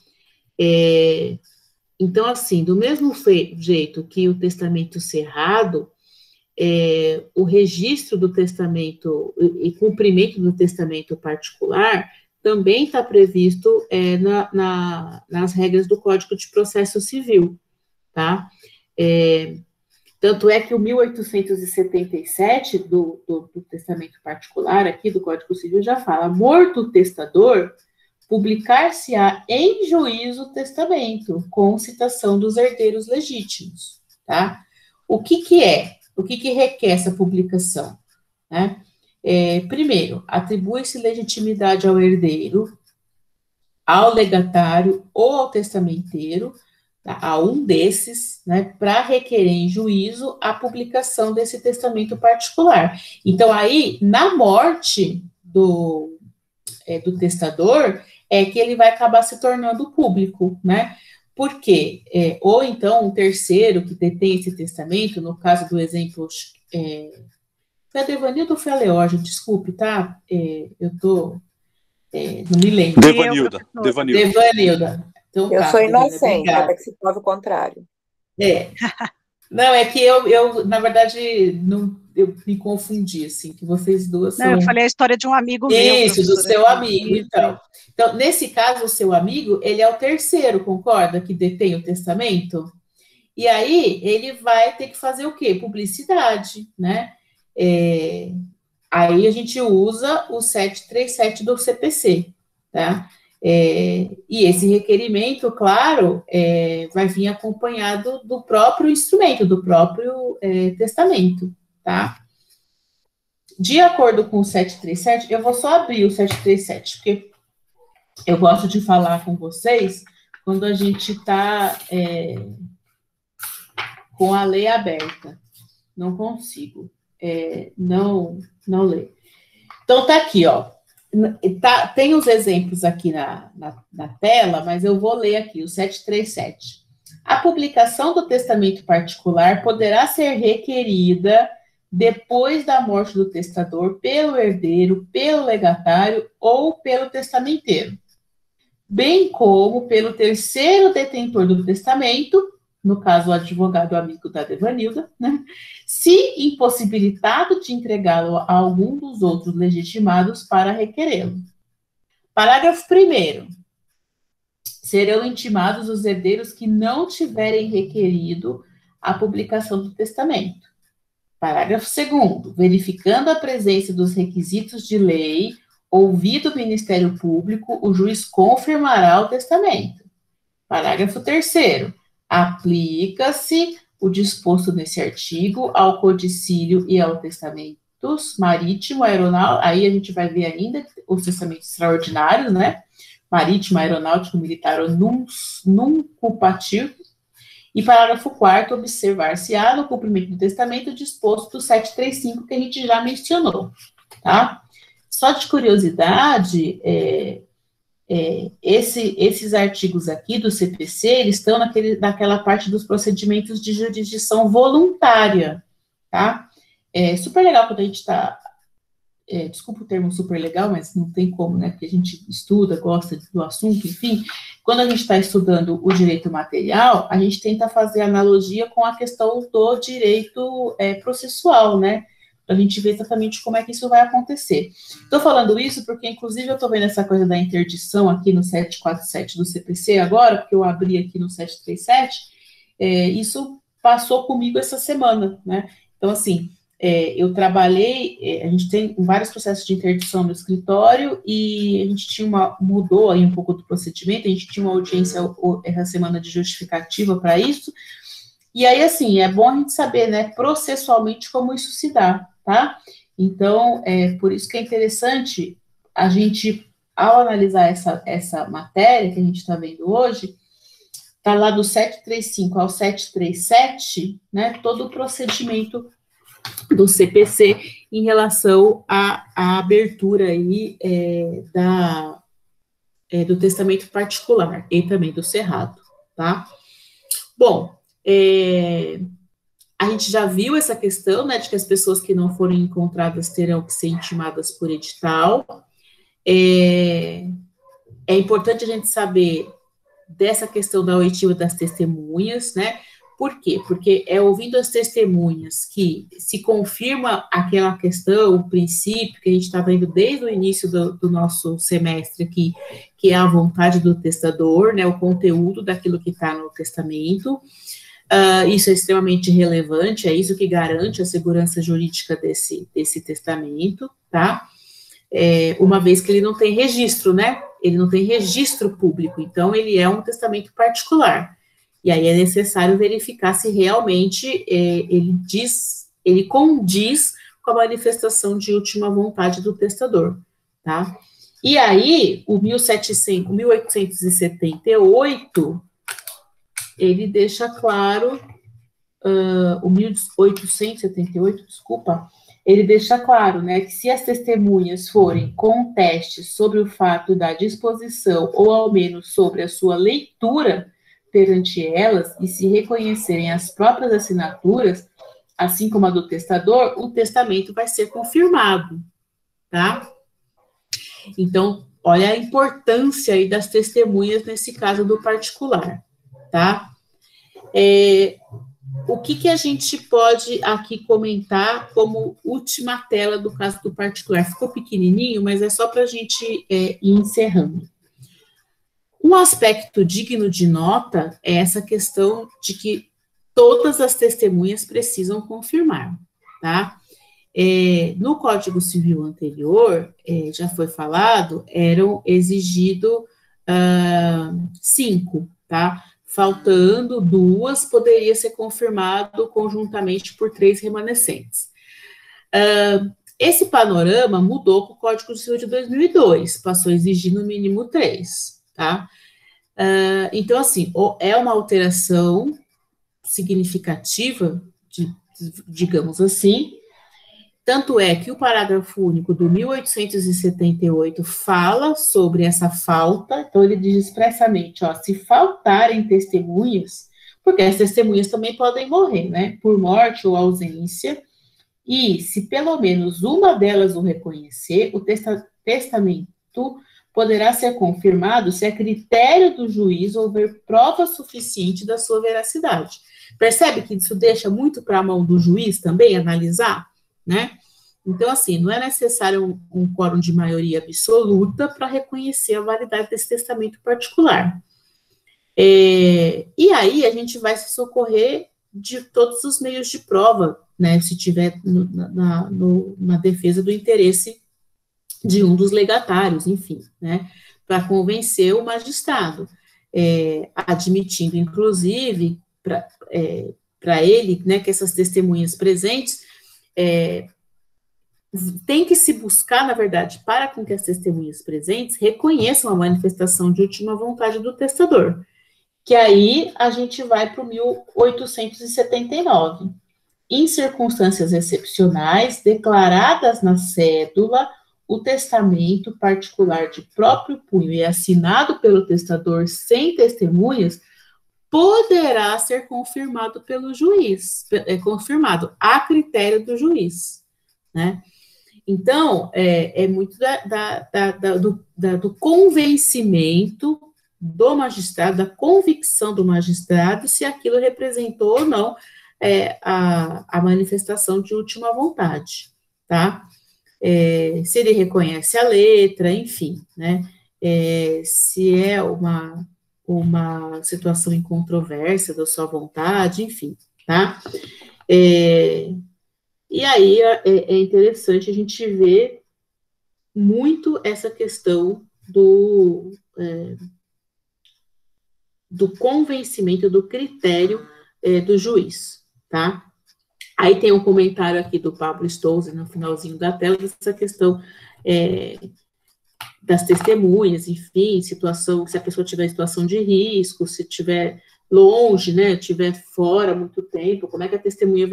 Então, assim, do mesmo jeito que o testamento cerrado, o registro do testamento e cumprimento do testamento particular também está previsto nas regras do Código de Processo Civil, tá? Tanto é que o 1877 do testamento particular, aqui do Código Civil, já fala: morto o testador, publicar-se-á em juízo o testamento, com citação dos herdeiros legítimos, tá? O que requer essa publicação, né? Primeiro, atribui-se legitimidade ao herdeiro, ao legatário ou ao testamenteiro, tá? A um desses, né, para requerer em juízo a publicação desse testamento particular. Então, aí, na morte do testador, que ele vai acabar se tornando público, né? Por quê? Ou então, um terceiro que detém esse testamento, no caso do exemplo, foi a Devanildo ou foi a Leórgia? Desculpe, tá? Eu tô Não me lembro. Devanilda. Então, eu tá, sou Devanilda, inocente, obrigada. até que se prove o contrário. Não, é que eu na verdade, eu me confundi, assim, que vocês duas são... Não, eu falei a história de um amigo meu. Isso, do seu amigo, então. Então, nesse caso, o seu amigo, ele é o terceiro, concorda? Que detém o testamento? E aí, ele vai ter que fazer o quê? Publicidade, né? Aí a gente usa o 737 do CPC, tá? E esse requerimento, claro, vai vir acompanhado do próprio instrumento, do próprio testamento, tá? De acordo com o 737, eu vou só abrir o 737, porque eu gosto de falar com vocês quando a gente está com a lei aberta. Não consigo não ler. Então, tá aqui, ó. Tem os exemplos aqui na tela, mas eu vou ler aqui, o 737. A publicação do testamento particular poderá ser requerida depois da morte do testador pelo herdeiro, pelo legatário ou pelo testamenteiro, bem como pelo terceiro detentor do testamento, no caso, o advogado amigo da Devanilda, né, se impossibilitado de entregá-lo a algum dos outros legitimados para requerê-lo. Parágrafo 1º. Serão intimados os herdeiros que não tiverem requerido a publicação do testamento. Parágrafo 2º. Verificando a presença dos requisitos de lei, ouvido o Ministério Público, o juiz confirmará o testamento. Parágrafo 3º. Aplica-se o disposto nesse artigo ao codicílio e ao testamentos marítimo, aeronáutico, aí a gente vai ver ainda os testamentos extraordinários, né? Marítimo, aeronáutico, militar ou num culpativo. E parágrafo 4º, observar-se-á no cumprimento do testamento disposto do 735, que a gente já mencionou, tá? Só de curiosidade, esses artigos aqui do CPC, eles estão naquela parte dos procedimentos de jurisdição voluntária, tá? É super legal quando a gente está... desculpa o termo super legal, mas não tem como, né? Porque a gente estuda, gosta do assunto, enfim. Quando a gente está estudando o direito material, a gente tenta fazer analogia com a questão do direito processual, né? Para a gente ver exatamente como é que isso vai acontecer. Estou falando isso porque, inclusive, eu estou vendo essa coisa da interdição aqui no 747 do CPC agora, porque eu abri aqui no 737, isso passou comigo essa semana, né? Então, assim, eu trabalhei, a gente tem vários processos de interdição no escritório e a gente mudou aí um pouco do procedimento, a gente tinha uma audiência essa semana de justificativa para isso, e aí, assim, é bom a gente saber, né, processualmente como isso se dá, tá? Então, por isso que é interessante a gente, ao analisar essa matéria que a gente está vendo hoje, tá lá do 735 ao 737, né, todo o procedimento do CPC em relação à abertura aí do testamento particular e também do cerrado, tá? Bom, a gente já viu essa questão, né, de que as pessoas que não forem encontradas terão que ser intimadas por edital. É importante a gente saber dessa questão da oitiva das testemunhas, né? Por quê? Porque ouvindo as testemunhas que se confirma aquela questão, o princípio que a gente está vendo desde o início do nosso semestre aqui, que é a vontade do testador, né? O conteúdo daquilo que está no testamento. Isso é extremamente relevante, é isso que garante a segurança jurídica desse testamento, tá? Uma vez que ele não tem registro, né? Ele não tem registro público, então ele é um testamento particular. E aí é necessário verificar se realmente ele condiz com a manifestação de última vontade do testador, tá? E aí, o 1878, ele deixa claro, o 1878, desculpa, ele deixa claro, né, que se as testemunhas forem contestes sobre o fato da disposição, ou ao menos sobre a sua leitura perante elas, e se reconhecerem as próprias assinaturas, assim como a do testador, o testamento vai ser confirmado, tá? Então, olha a importância aí das testemunhas nesse caso do particular, tá? O que a gente pode aqui comentar como última tela do caso do particular? Ficou pequenininho, mas é só para a gente ir encerrando. Um aspecto digno de nota é essa questão de que todas as testemunhas precisam confirmar, tá? No Código Civil anterior, já foi falado, eram exigidos 5, tá? Faltando 2, poderia ser confirmado conjuntamente por 3 remanescentes. Esse panorama mudou com o Código Civil de 2002, passou a exigir no mínimo 3, tá? Então, assim, é uma alteração significativa, digamos assim, tanto é que o parágrafo único do 1878 fala sobre essa falta, então ele diz expressamente, ó, se faltarem testemunhas, porque as testemunhas também podem morrer, né, por morte ou ausência, e se pelo menos uma delas o reconhecer, o testamento poderá ser confirmado se a critério do juiz houver prova suficiente da sua veracidade. Percebe que isso deixa muito para a mão do juiz também analisar, né? Então, assim, não é necessário um quórum de maioria absoluta para reconhecer a validade desse testamento particular. E aí a gente vai se socorrer de todos os meios de prova, né, se tiver na defesa do interesse de um dos legatários, enfim, né, para convencer o magistrado, admitindo, inclusive, para ele, né, que essas testemunhas presentes tem que se buscar, na verdade, para com que as testemunhas presentes reconheçam a manifestação de última vontade do testador, que aí a gente vai para o 1879. Em circunstâncias excepcionais, declaradas na cédula, o testamento particular de próprio punho e assinado pelo testador sem testemunhas, poderá ser confirmado pelo juiz, confirmado a critério do juiz, né? Então, é muito do convencimento do magistrado, da convicção do magistrado, se aquilo representou ou não a manifestação de última vontade, tá? Se ele reconhece a letra, enfim, né? Se é uma situação incontrovérsia da sua vontade, enfim, tá? E aí é interessante a gente ver muito essa questão do convencimento, do critério do juiz, tá? Aí tem um comentário aqui do Pablo Stolze, no finalzinho da tela, dessa questão das testemunhas, enfim, situação, se a pessoa tiver em situação de risco, se tiver longe, né, estiver fora há muito tempo, como é que a testemunha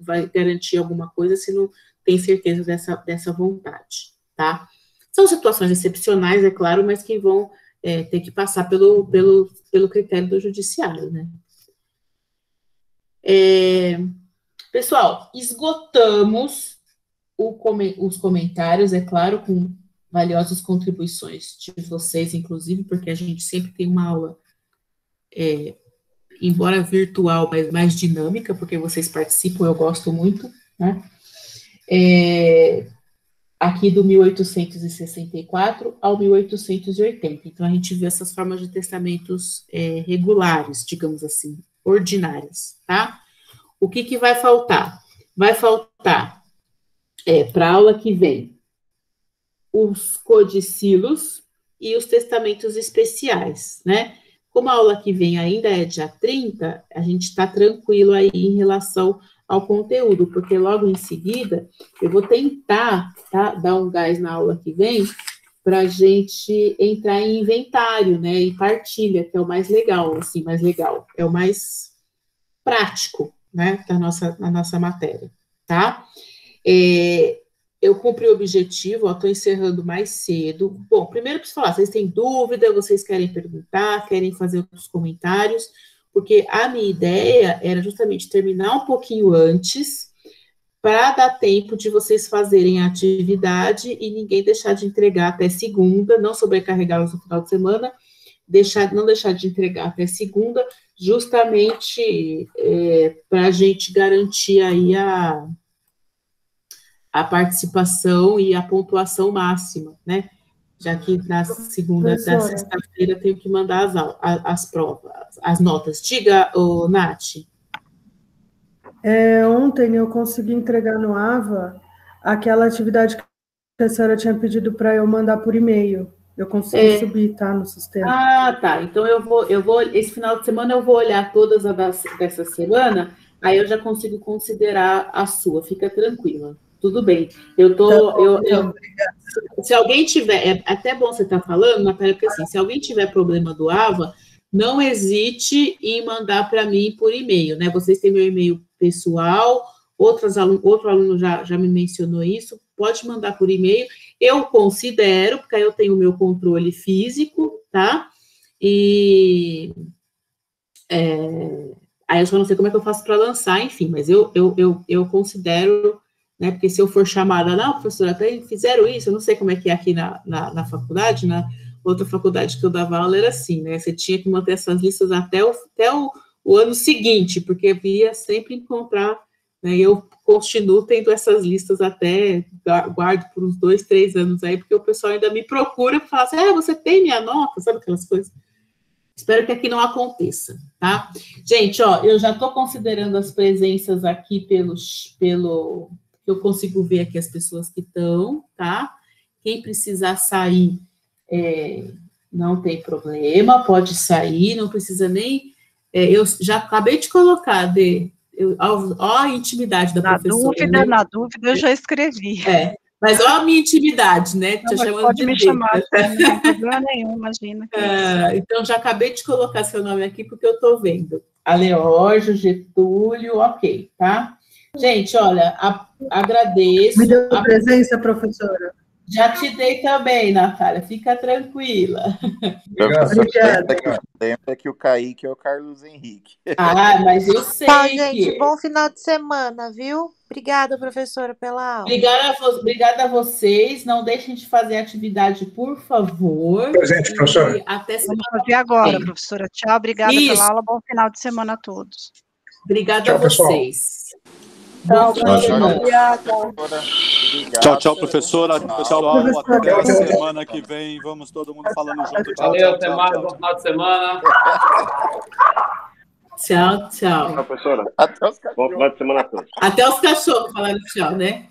vai garantir alguma coisa se não tem certeza dessa vontade, tá? São situações excepcionais, é claro, mas que vão ter que passar pelo critério do judiciário, né? Pessoal, esgotamos os comentários, é claro, com valiosas contribuições de vocês, inclusive, porque a gente sempre tem uma aula embora virtual, mas mais dinâmica, porque vocês participam, eu gosto muito, né? Aqui do 1864 ao 1880. Então, a gente vê essas formas de testamentos regulares, digamos assim, ordinárias, tá? O que vai faltar? Vai faltar, para a aula que vem, os codicilos e os testamentos especiais, né? Como a aula que vem ainda é dia 30, a gente está tranquilo aí em relação ao conteúdo, porque logo em seguida eu vou tentar, tá, dar um gás na aula que vem para a gente entrar em inventário, né, e partilha, que é o mais legal, assim, mais legal, é o mais prático, né, na nossa matéria, tá? Eu cumpri o objetivo, estou encerrando mais cedo. Bom, primeiro preciso falar, vocês têm dúvida, vocês querem perguntar, querem fazer outros comentários, porque a minha ideia era justamente terminar um pouquinho antes, para dar tempo de vocês fazerem a atividade e ninguém deixar de entregar até segunda, não sobrecarregá-los no final de semana, não deixar de entregar até segunda, justamente para a gente garantir aí a participação e a pontuação máxima, né? Já que na segunda, na sexta-feira, tenho que mandar as provas, as notas. Diga, Nath. Ontem eu consegui entregar no AVA aquela atividade que a senhora tinha pedido para eu mandar por e-mail. Eu consegui subir, tá, no sistema. Ah, tá. Então eu vou, esse final de semana eu vou olhar todas as dessa semana, aí eu já consigo considerar a sua. Fica tranquila. Tudo bem. Se alguém tiver, é até bom você estar falando, Natália, porque assim, se alguém tiver problema do AVA, não hesite em mandar para mim por e-mail, né? Vocês têm meu e-mail pessoal, outro aluno já me mencionou isso, pode mandar por e-mail. Eu considero, porque aí eu tenho o meu controle físico, tá? E aí eu só não sei como é que eu faço para lançar, enfim, mas eu considero, né? Porque se eu for chamada, não, professora, até fizeram isso, eu não sei como é que é aqui na faculdade, na outra faculdade que eu dava aula era assim, né? Você tinha que manter essas listas até o ano seguinte, porque ia sempre encontrar, né? E eu continuo tendo essas listas até, guardo por uns 2, 3 anos aí, porque o pessoal ainda me procura e fala assim, você tem minha nota, sabe aquelas coisas? Espero que aqui não aconteça, tá? Gente, ó, eu já estou considerando as presenças aqui pelo eu consigo ver aqui as pessoas que estão, tá? Quem precisar sair, não tem problema, pode sair, não precisa nem... eu já acabei de colocar, ó a intimidade da professora. Né? Na dúvida, eu já escrevi. Mas ó a minha intimidade, né? Não, pode me chamar, não tem problema nenhum, imagina. Então, já acabei de colocar seu nome aqui, porque eu estou vendo. Aleógio, Getúlio, ok, tá? Gente, olha, agradeço. Me deu presença, professora. Já te dei também, Natália, fica tranquila. Lembra que o Kaique é o Carlos Henrique. Mas eu sei. Tá, gente, bom final de semana, viu? Obrigada, professora, pela aula. Obrigada a vocês. Não deixem de fazer atividade, por favor. Presente, professora. Até semana que vem agora, professora. Tchau, obrigada pela aula. Bom final de semana a todos. Obrigada a vocês. Tchau, professora. Pessoal, até semana que vem. Vamos todo mundo falando junto. Valeu, até mais. Bom final de semana. Tchau. Tchau, professora. Bom final de semana a todos. Até os cachorros falaram tchau, né?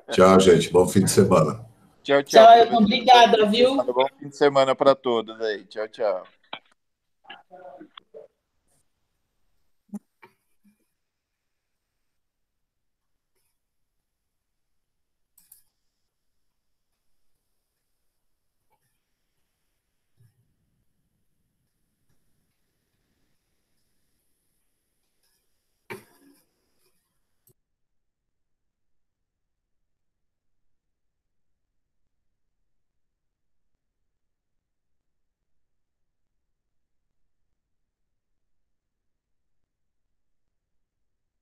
Tchau, gente. Bom fim de semana. Tchau. Obrigada, viu? Bom fim de semana para todos aí. Tchau.